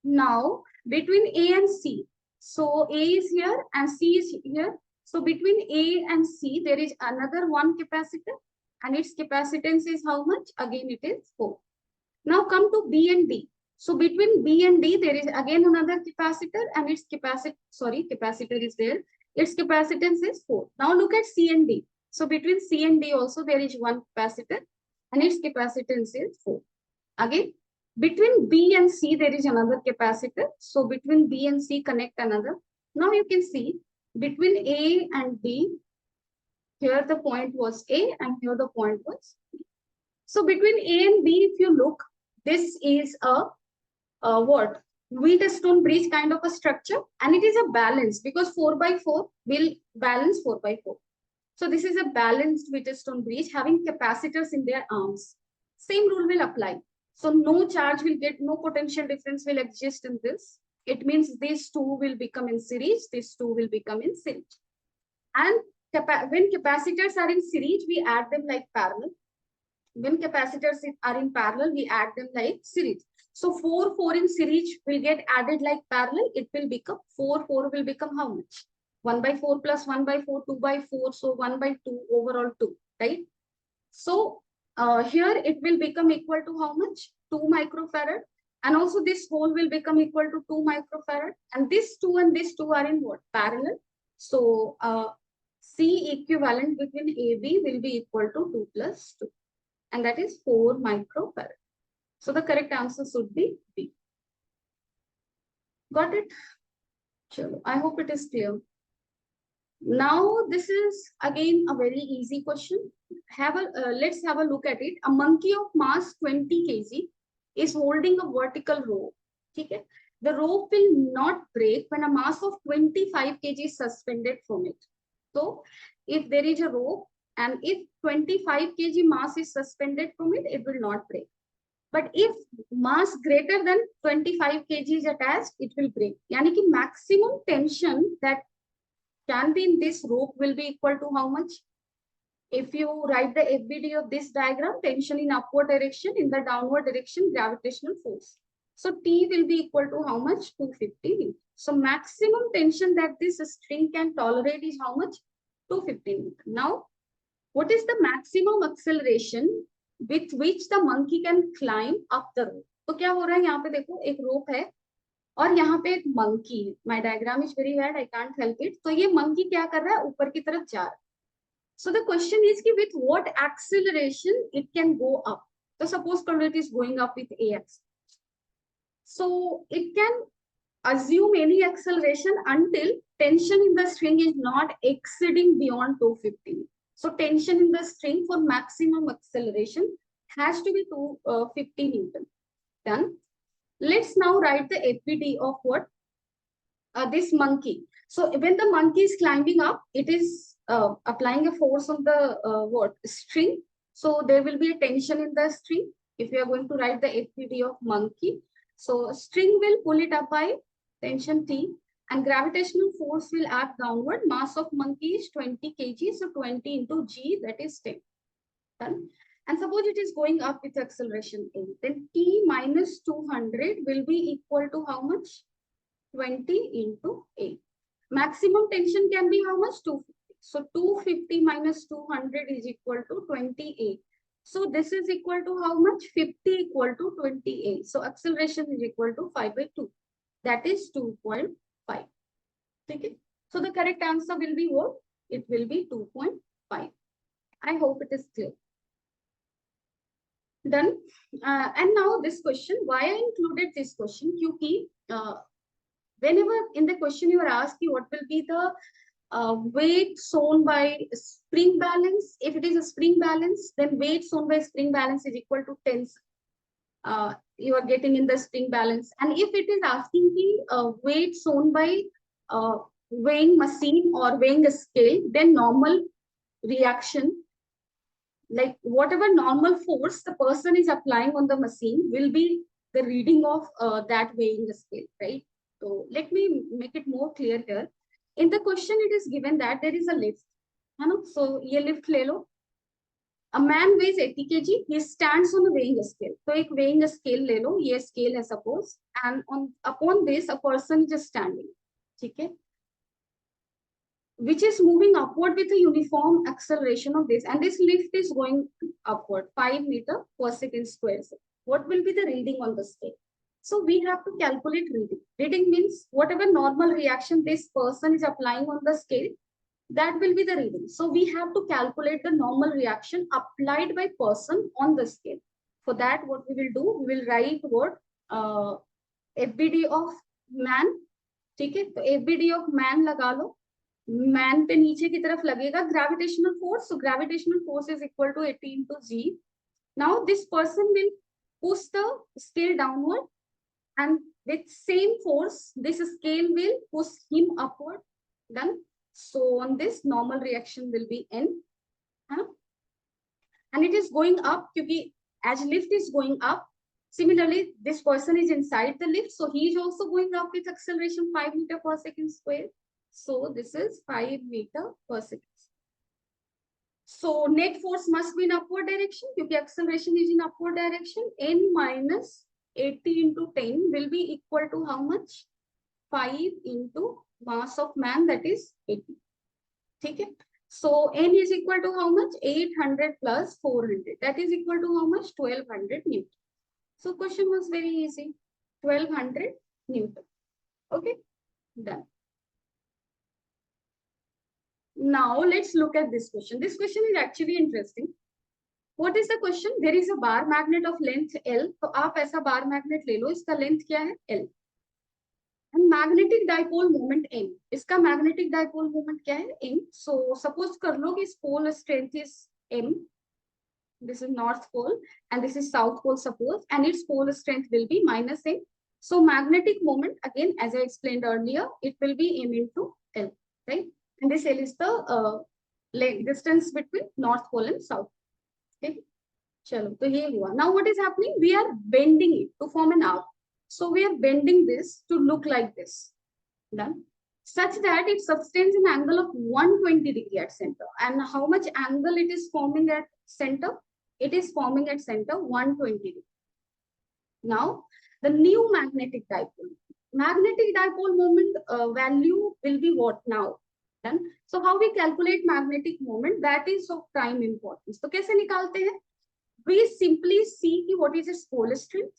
Now between A and C, so A is here and C is here. So between A and C, there is another one capacitor and its capacitance is how much? Again, it is 4. Now come to B and D. So between B and D, there is again another capacitor and its capacitor is there. Its capacitance is 4. Now look at C and D. So between C and D also there is one capacitor and its capacitance is 4. Again, between B and C, there is another capacitor. So between B and C, connect another. Now you can see between A and B, here the point was A and here the point was B. So between A and B, if you look, this is a what? Wheatstone bridge kind of a structure, and it is a balance because 4 by 4 will balance 4 by 4. So this is a balanced Wheatstone bridge having capacitors in their arms. Same rule will apply. So no charge will get, no potential difference will exist in this. It means these two will become in series, these two will become in series. And when capacitors are in series, we add them like parallel. When capacitors are in parallel, we add them like series. So 4 in series will get added like parallel. It will become 4 will become how much? 1 by 4 plus 1 by 4, 2 by 4. So 1 by 2, overall 2, right? So here it will become equal to how much? 2 microfarad. And also this whole will become equal to 2 microfarad. And this 2 and this 2 are in what? Parallel. So C equivalent between AB will be equal to 2 plus 2. And that is 4 microfarad. So the correct answer should be B. Got it? Chalo. I hope it is clear. Now this is again a very easy question. Let's have a look at it. A monkey of mass 20 kg is holding a vertical rope. Okay? The rope will not break when a mass of 25 kg is suspended from it. So if there is a rope and if 25 kg mass is suspended from it, it will not break. But if mass greater than 25 kg is attached, it will break. Yani ki maximum tension that can be in this rope will be equal to how much? If you write the FBD of this diagram, tension in upward direction, in the downward direction, gravitational force. So T will be equal to how much? 250 Newton. So maximum tension that this string can tolerate is how much? 250 Newton. Now, what is the maximum acceleration with which the monkey can climb up the rope? तो क्या हो रहा है यहाँ पे देखो एक रोप है और यहाँ पे एक मंकी है. My diagram is very bad, I can't help it. तो ये मंकी क्या कर रहा है? ऊपर की तरफ जा रहा है. सो द क्वेश्चन इज कि with what acceleration it can go up. तो सपोज कर लो it is going up with ax. So it can assume any acceleration until tension in the string is not exceeding beyond 250. So tension in the string for maximum acceleration has to be 250 Newton. Done. Let's now write the FBD of what? This monkey. So when the monkey is climbing up, it is applying a force on the what? String. So there will be a tension in the string. If we are going to write the FBD of monkey, so string will pull it up by tension T, and gravitational force will act downward. Mass of monkey is 20 kg, so 20 into G, that is 10. Done. And suppose it is going up with acceleration A, then T minus 200 will be equal to how much? 20 into A. Maximum tension can be how much? 250. So 250 minus 200 is equal to 20A. So this is equal to how much? 50 equal to 20A. So acceleration is equal to 5 by 2. That is 2.5. Okay. So the correct answer will be what? It will be 2.5. I hope it is clear. Done. And now this question, why I included this question? Because whenever in the question you are asked what will be the weight shown by spring balance. If it is a spring balance, then weight shown by spring balance is equal to tensor. You are getting in the spring balance. And if it is asking the weight shown by weighing machine or weighing scale, then normal reaction, like whatever normal force the person is applying on the machine will be the reading of that weighing scale, right? So let me make it more clear here. In the question, it is given that there is a lift. So ये lift ले लो. A man weighs 80 kg. He stands on a weighing scale. So एक weighing scale ले लो. ये scale है suppose. And upon this, a person is just standing. ठीक है? Which is moving upward with a uniform acceleration of this. And this lift is going upward, 5 meters per second square. What will be the reading on the scale? So we have to calculate reading. Reading means whatever normal reaction this person is applying on the scale, that will be the reading. So we have to calculate the normal reaction applied by person on the scale. For that, what we will do, we will write what? FBD of man. ठीक है? तो FBD of man लगा लो. Man पे नीचे की तरफ लगेगा gravitational force. So gravitational force is equal to 80 into G. Now this person will push the scale downward, and with same force, this scale will push him upward. Done. So on this, normal reaction will be N. And it is going up because as lift is going up, similarly, this person is inside the lift. So he is also going up with acceleration 5 meter per second square. So this is 5 meter per second. So net force must be in upward direction because acceleration is in upward direction. N minus 80 into 10 will be equal to how much? 5 into mass of man, that is 80. Okay. So N is equal to how much? 800 plus 400. That is equal to how much? 1200 Newton. So question was very easy. 1200 Newton. Okay. Done. Now let's look at this question. This question is actually interesting. What is the question? There is a bar magnet of length L. तो आप ऐसा bar magnet ले लो. इसका length क्या है? L. And magnetic dipole moment M. इसका magnetic dipole moment क्या है? M. So suppose कर लो कि pole strength is M. This is north pole and this is south pole suppose, and its pole strength will be minus M. So magnetic moment, again, as I explained earlier, it will be M into L, right? And this L is the distance between north pole and south. Okay. Chalo, तो ये हुआ. Now what is happening? We are bending it to form an arc. So we are bending this to look like this. Done. Such that it sustains an angle of 120 degree at center. And how much angle it is forming at center? It is forming at center 120 degree. Now, the new magnetic dipole. Magnetic dipole moment value will be what now? Done. So how we calculate magnetic moment? That is of prime importance. So कैसे निकालते हैं? We simply see what is its pole strength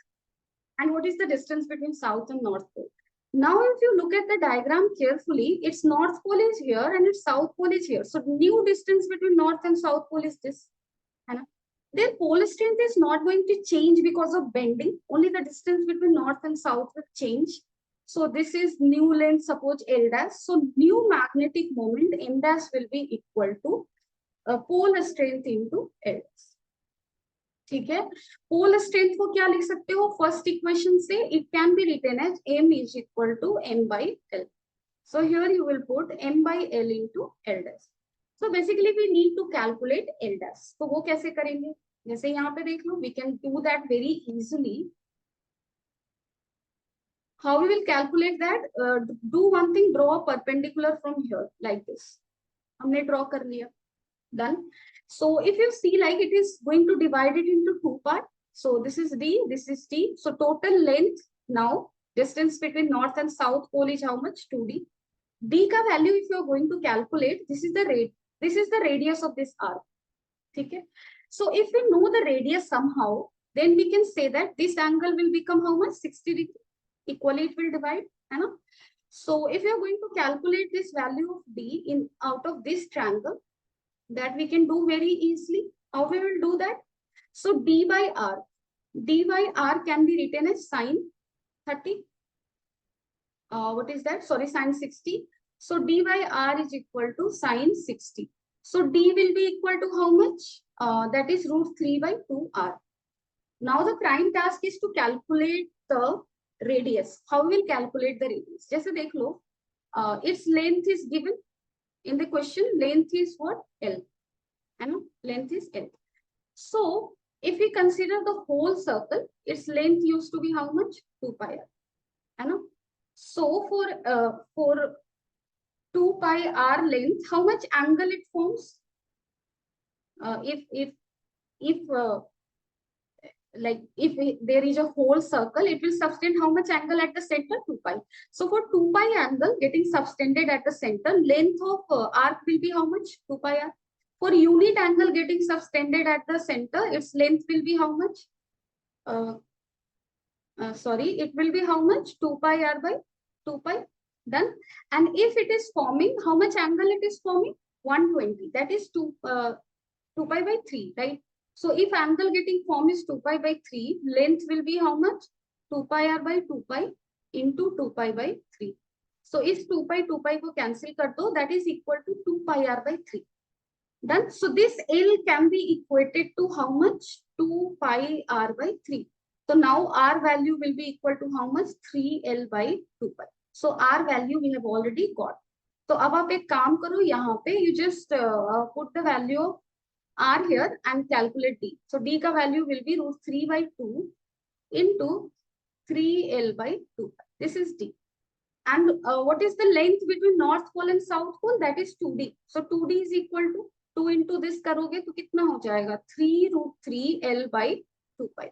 and what is the distance between south and north pole. Now, if you look at the diagram carefully, its north pole is here and its south pole is here. So new distance between north and south pole is this. Their pole strength is not going to change because of bending. Only the distance between north and south will change. So this is new length, suppose L dash. So new magnetic moment M dash will be equal to pole strength into L dash. ठीक है. Pole strength को क्या लिख सकते हो? First equation से it can be written as m is equal to m by l. So here you will put m by l into l dash. So basically we need to calculate l dash. तो वो कैसे करेंगे? जैसे यहाँ पे देख लो, we can do that very easily. How we will calculate that? Do one thing, draw a perpendicular from here like this. हमने draw कर लिया. Done. So if you see, like, it is going to divide it into two parts. So this is D, this is T. So total length now, distance between north and south pole is how much? 2D. D ka value, if you are going to calculate, this is the radius of this arc. Okay. So if we know the radius somehow, then we can say that this angle will become how much? 60 degree. Equally it will divide. So if you are going to calculate this value of D out of this triangle, that we can do very easily. How we will do that? So d by r can be written as sine 30. What is that? Sorry, sine 60. So d by r is equal to sine 60. So d will be equal to how much? That is root 3 by 2r. Now the prime task is to calculate the radius. How we will calculate the radius? Just देख लो, its length is given. In the question, length is what? L. Length is L. So, if we consider the whole circle, its length used to be how much? 2 pi r. So, for 2 pi r length, how much angle it forms? If there is a whole circle, it will subtend how much angle at the center? 2 pi. So for 2 pi angle getting subtended at the center, length of arc will be how much? 2 pi r. For unit angle getting subtended at the center, its length will be how much? It will be how much? 2 pi r by 2 pi. Done. And if it is forming, how much angle it is forming? 120. That is 2 pi by 3, right? So if angle getting formed is 2 pi by 3, length will be how much? 2 pi r by 2 pi into 2 pi by 3. So if 2 pi को cancel कर दो, that is equal to 2 pi r by 3. Done. So this L can be equated to how much? 2 pi r by 3. So now R value will be equal to how much? 3L by 2 pi. So R value we have already got. So अब आप एक काम करो यहाँ पे, you just put the value of R here and calculate D. So D का value will be root 3 by 2 into 3L by 2 pi. This is D. And what is the length between North Pole and South Pole? That is 2D. So 2D is equal to 2 into this करोगे तो कितना हो जाएगा? 3 root 3L by 2 pi.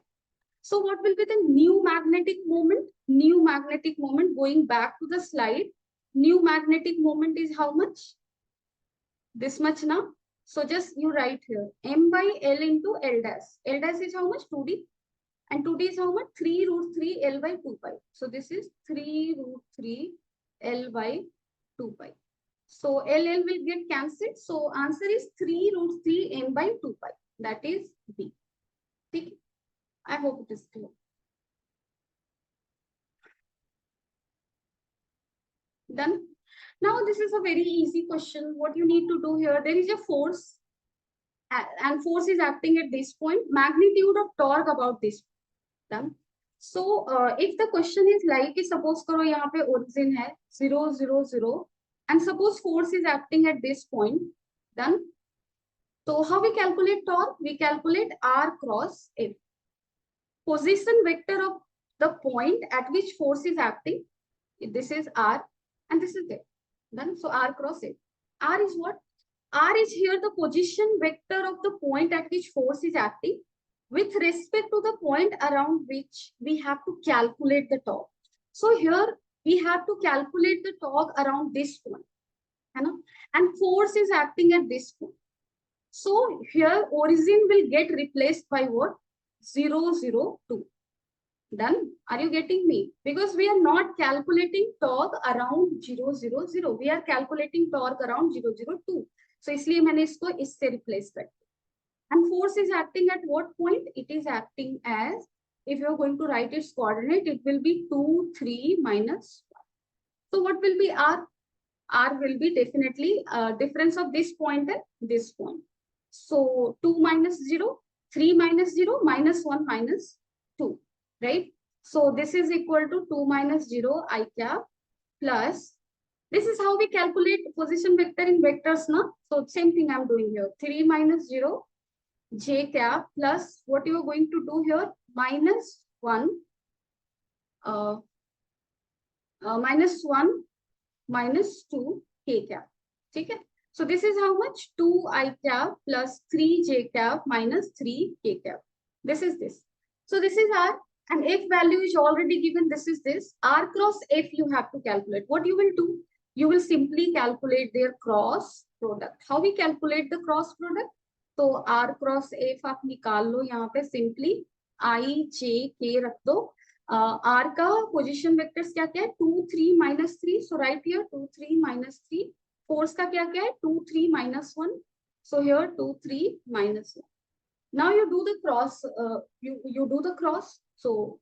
So what will be the new magnetic moment? New magnetic moment, going back to the slide. New magnetic moment is how much? This much now. So just you write here M by L into L dash. L dash is how much? 2D. And 2D is how much? 3 root 3 L by 2 pi. So this is 3 root 3 L by 2 pi. So L will get cancelled. So answer is 3 root 3 M by 2 pi. That is B. Okay. I hope it is clear. Done. Now this is a very easy question. What you need to do here, there is a force and force is acting at this point. Magnitude of torque about this. Done. So if the question is like, suppose करो यहाँ पे origin है 0, 0, 0 and suppose force is acting at this point. Done. So how we calculate torque? We calculate R cross F. Position vector of the point at which force is acting. This is R and this is there. Done. So R cross F. R is what? R is here the position vector of the point at which force is acting with respect to the point around which we have to calculate the torque. So here we have to calculate the torque around this point. And force is acting at this point. So here origin will get replaced by what? 0, 0, 2. Done. Are you getting me? Because we are not calculating torque around 0, 0, 0. We are calculating torque around 0, 0, 2. So इसलिए मैंने इसको इससे replace कर दिया. And force is acting at what point? It is acting as, if you are going to write its coordinate, it will be 2, 3, minus 1. So what will be R? R will be definitely difference of this point and this point. So 2 minus 0, 3 minus 0, minus 1 minus 2, right? So this is equal to 2 minus 0 I cap plus, this is how we calculate position vector in vectors now. So same thing I'm doing here, 3 minus 0 J cap plus what you are going to do here, minus 1 minus 2 K cap. Okay? So this is how much? 2 I cap plus 3 J cap minus 3 K cap. This is this. So this is R and F value is already given. This is this. R cross F you have to calculate. What you will do? You will simply calculate their cross product. How we calculate the cross product? तो R cross F आप निकाल लो यहाँ पे simply I J K रख दो. R का position vectors क्या क्या है? 2, 3, minus 3. So right here 2, 3, minus 3. Force का क्या क्या है? 2, 3, minus 1. So here 2, 3, minus 1. Now you do the cross. You do the cross. So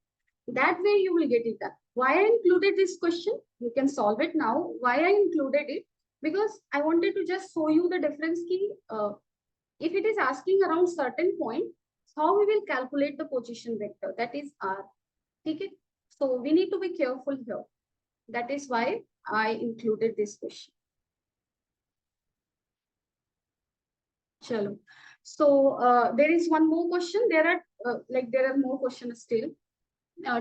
that way you will get it done. Why I included this question? You can solve it now. Why I included it? Because I wanted to just show you the difference key. If it is asking around certain point, how we will calculate the position vector, that is R. Okay? So we need to be careful here. That is why I included this question. Chalo. So there is one more question. There are more questions still.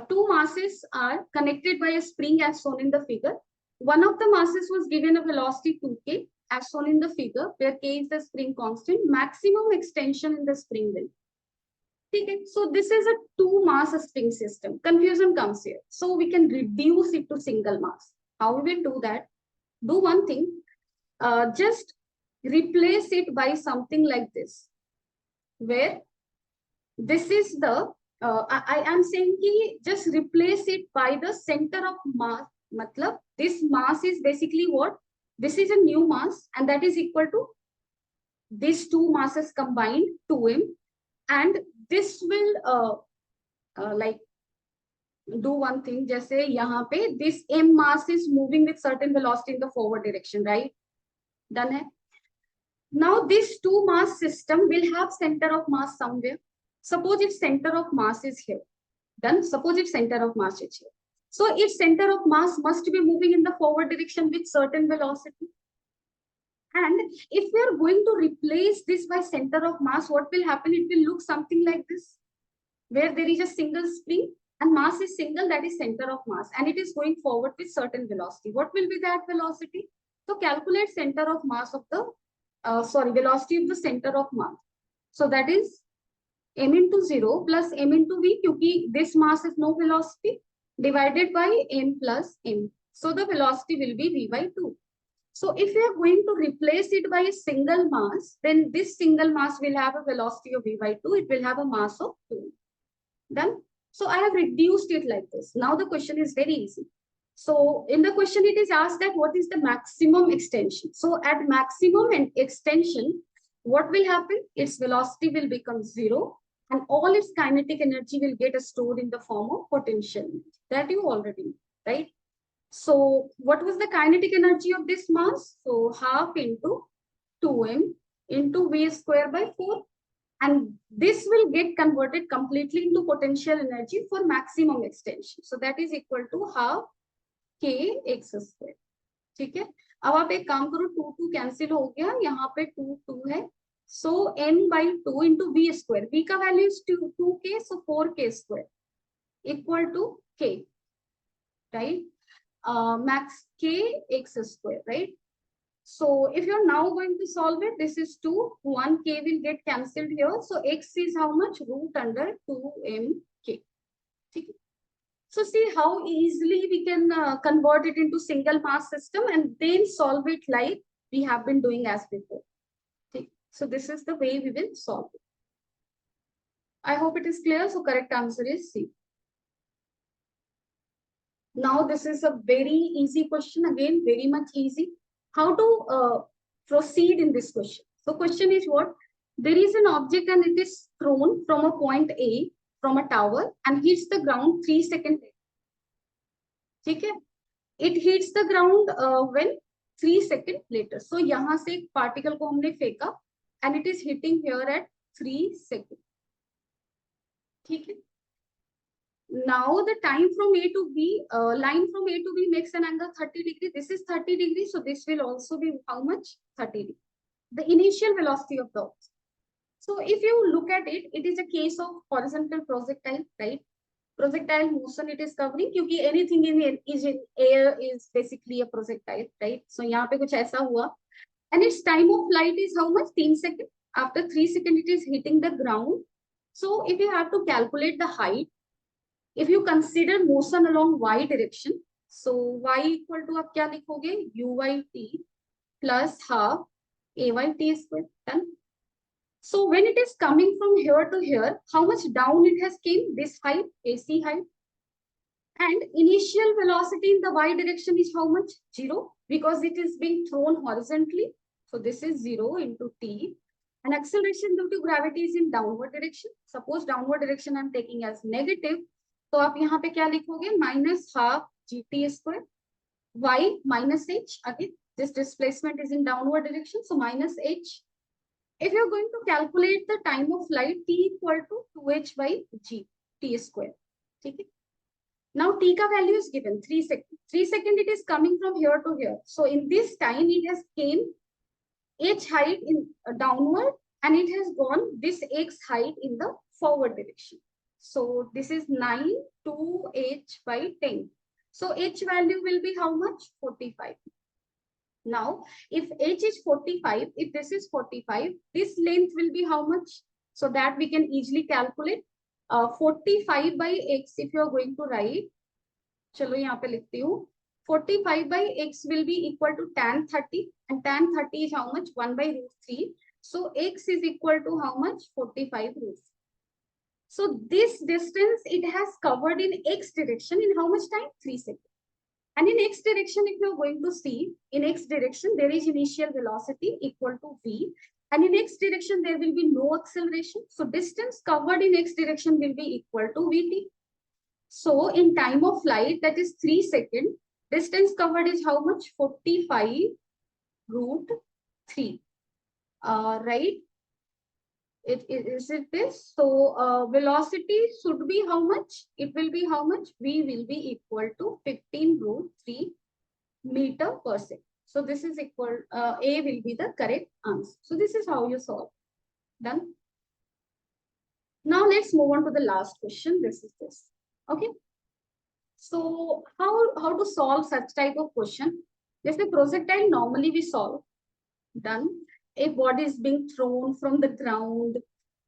Two masses are connected by a spring as shown in the figure. One of the masses was given a velocity 2k as shown in the figure, where k is the spring constant. Maximum extension in the spring will. Okay, so this is a two mass spring system. Confusion comes here. So we can reduce it to single mass. How we will do that? Do one thing. Just replace it by something like this, where this is the I am saying ki just replace it by the center of mass. Matlab, this mass is basically what? This is a new mass and that is equal to these two masses combined 2m, and this will like do one thing. Jaise yahan pe this m mass is moving with certain velocity in the forward direction, right? Done hai? Now this two mass system will have center of mass somewhere. Suppose its center of mass is here. Done. Suppose its center of mass is here. So its center of mass must be moving in the forward direction with certain velocity. And if we are going to replace this by center of mass, what will happen? It will look something like this, where there is a single spring and mass is single, that is center of mass, and it is going forward with certain velocity. What will be that velocity? So calculate center of mass of the, velocity of the center of mass. So that is m into 0 plus m into v, क्योंकि this mass is no velocity, divided by m plus m. So the velocity will be v by 2. So if we are going to replace it by a single mass, then this single mass will have a velocity of v by 2. It will have a mass of 2. Done. So I have reduced it like this. Now the question is very easy. So in the question, it is asked that what is the maximum extension? So at maximum extension, what will happen? Its velocity will become 0 and all its kinetic energy will get stored in the form of potential. That you already know, right? So what was the kinetic energy of this mass? So half into 2m into v square by 4. And this will get converted completely into potential energy for maximum extension. So that is equal to half k x square. ठीक है. अब आप एक काम करो, 2 2 cancel हो गया, यहाँ पे 2 2 है. So m by 2 into v square. V का value is 2k, so 4k square equal to k, right? Max k x square, right? So if you're now going to solve it, this is 2, 1k will get cancelled here. So x is how much? Root under 2mk. Okay. So see how easily we can convert it into single mass system and then solve it like we have been doing as before. Okay. So this is the way we will solve it. I hope it is clear. So correct answer is C. Now this is a very easy question, again very much easy. How to proceed in this question? So question is what? There is an object and it is thrown from a point A from a tower and hits the ground 3 seconds later. Okay? It hits the ground when 3 seconds later. So यहाँ से एक particle को हमने फेंका and it is hitting here at 3 seconds. ठीक है? Now the time from A to B, line from A to B makes an angle 30 degree. This is 30 degrees. So this will also be how much? 30 degree. The initial velocity of the object. So if you look at it, it is a case of horizontal projectile, right? Projectile motion it is covering, क्योंकि anything in air is basically a projectile, right? So यहाँ पे कुछ ऐसा हुआ. And its time of flight is how much? 3 seconds. After 3 seconds, it is hitting the ground. So if you have to calculate the height, if you consider motion along y direction, so y equal to आप क्या लिखोगे? UYT plus half AYT square. Done. So when it is coming from here to here, how much down it has came? This height, AC height. And initial velocity in the y direction is how much? 0, because it is being thrown horizontally. So this is 0 into t. And acceleration due to gravity is in downward direction. Suppose downward direction I'm taking as negative. तो आप यहाँ पे क्या लिखोगे? Minus half gt square. Y minus h. Again, this displacement is in downward direction. So minus h. If you're going to calculate the time of flight, t equal to 2h by g, t square. Okay? Now t ka value is given 3 seconds. 3 seconds it is coming from here to here. So in this time it has came h height in downward and it has gone this x height in the forward direction. So this is 9 2h by 10. So h value will be how much? 45. Now, if h is 45, if this is 45, this length will be how much? So that we can easily calculate. 45 by x, if you are going to write, चलो यहाँ पे लिखती हूँ. 45 by x will be equal to tan 30, and tan 30 is how much? 1 by root 3. So x is equal to how much? 45 root 3. So this distance it has covered in x direction in how much time? 3 seconds. And in x direction, if you are going to see, in x direction, there is initial velocity equal to v. And in x direction, there will be no acceleration. So distance covered in x direction will be equal to vt. So in time of flight, that is 3 seconds, distance covered is how much? 45 root 3. Right? Is it this? So velocity should be how much? It will be how much? V will be equal to 15 root 3 meter per second. So this is equal, A will be the correct answer. So this is how you solve. Done. Now let's move on to the last question. This is this. Okay. So how to solve such type of question? Let's say projectile normally we solve. Done. A body is being thrown from the ground,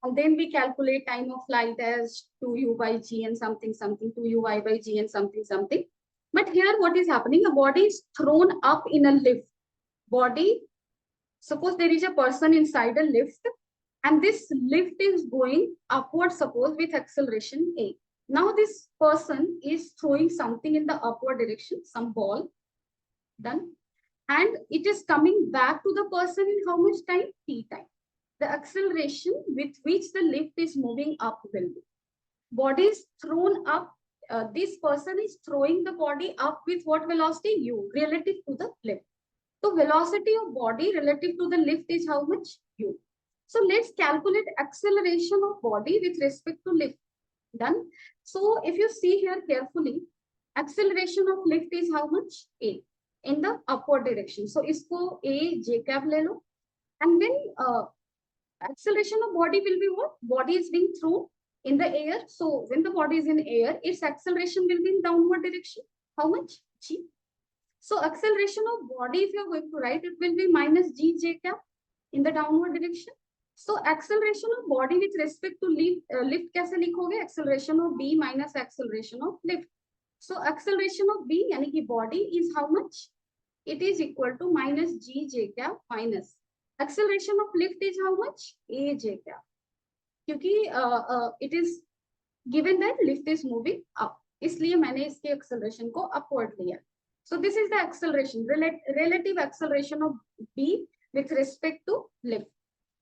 and then we calculate time of flight as 2u by g and something something, 2u by g and something something. But here what is happening? A body is thrown up in a lift. Body, suppose there is a person inside a lift, and this lift is going upward, suppose with acceleration a. Now this person is throwing something in the upward direction, some ball. Done. And it is coming back to the person in how much time? T time. The acceleration with which the lift is moving up will be. Body is thrown up. This person is throwing the body up with what velocity? U, relative to the lift. So velocity of body relative to the lift is how much? U. So let's calculate acceleration of body with respect to lift. Done. So if you see here carefully, acceleration of lift is how much? A, in the upward direction. So isko A J cap le lo. And then acceleration of body will be what? Body is being thrown in the air. So when the body is in air, its acceleration will be in downward direction. How much? G. So acceleration of body, if you are going to write, it will be minus G J cap in the downward direction. So acceleration of body with respect to lift कैसे लिखोगे? Acceleration of B minus acceleration of lift. So acceleration of B यानी कि body is how much? It is equal to minus G J cap minus acceleration of lift is how much? A J cap. क्योंकि it is given that lift is moving up, इसलिए मैंने इसके acceleration को upward लिया. So this is the acceleration, relative acceleration of B with respect to lift.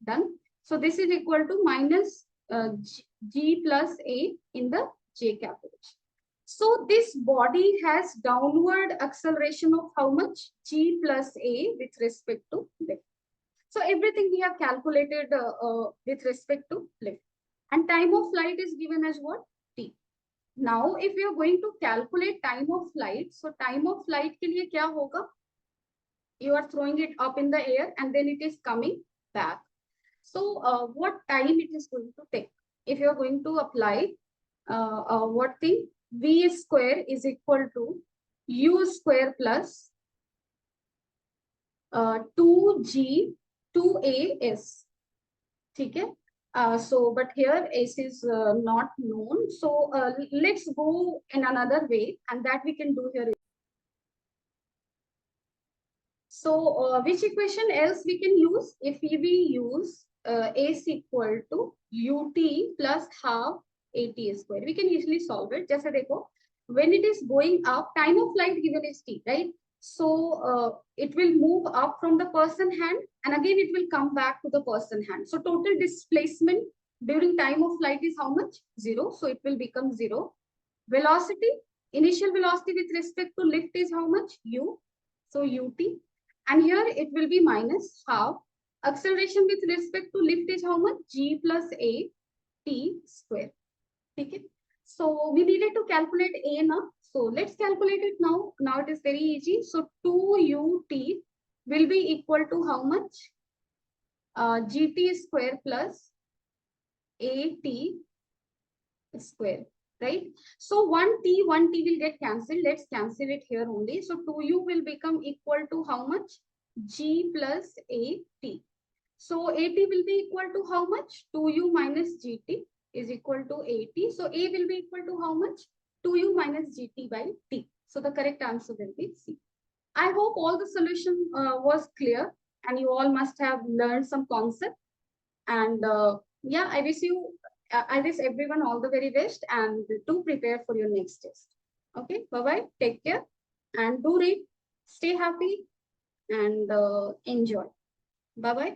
Done. So this is equal to minus G plus A in the J calculation. So this body has downward acceleration of how much? G plus A with respect to lift. So everything we have calculated with respect to lift. And time of flight is given as what? T. Now, if we are going to calculate time of flight, so time of flight के लिए क्या होगा? You are throwing it up in the air and then it is coming back. So what time it is going to take? If you are going to apply what thing? V square is equal to U square plus 2G 2AS. ठीक है? So, but here S is not known. So let's go in another way, and that we can do here. So which equation else we can use? If we use S equal to UT plus half AT square, we can easily solve it. जैसे देखो, when it is going up, time of flight given is T, right? So it will move up from the person hand and again it will come back to the person hand. So total displacement during time of flight is how much? 0. So it will become 0. Velocity, initial velocity with respect to lift is how much? U. So UT. And here it will be minus half. Acceleration with respect to lift is how much? G plus A T square. Okay. So we needed to calculate A now. So let's calculate it now. Now it is very easy. So 2UT will be equal to how much? GT square plus AT square, right? So 1T will get cancelled. Let's cancel it here only. So 2U will become equal to how much? G plus AT. So AT will be equal to how much? 2U minus GT is equal to AT. So A will be equal to how much? 2U minus GT by T. So the correct answer will be C. I hope all the solution was clear and you all must have learned some concept. And yeah, I wish everyone all the very best and do prepare for your next test. Okay, bye-bye. Take care and do read. Stay happy and enjoy. Bye-bye.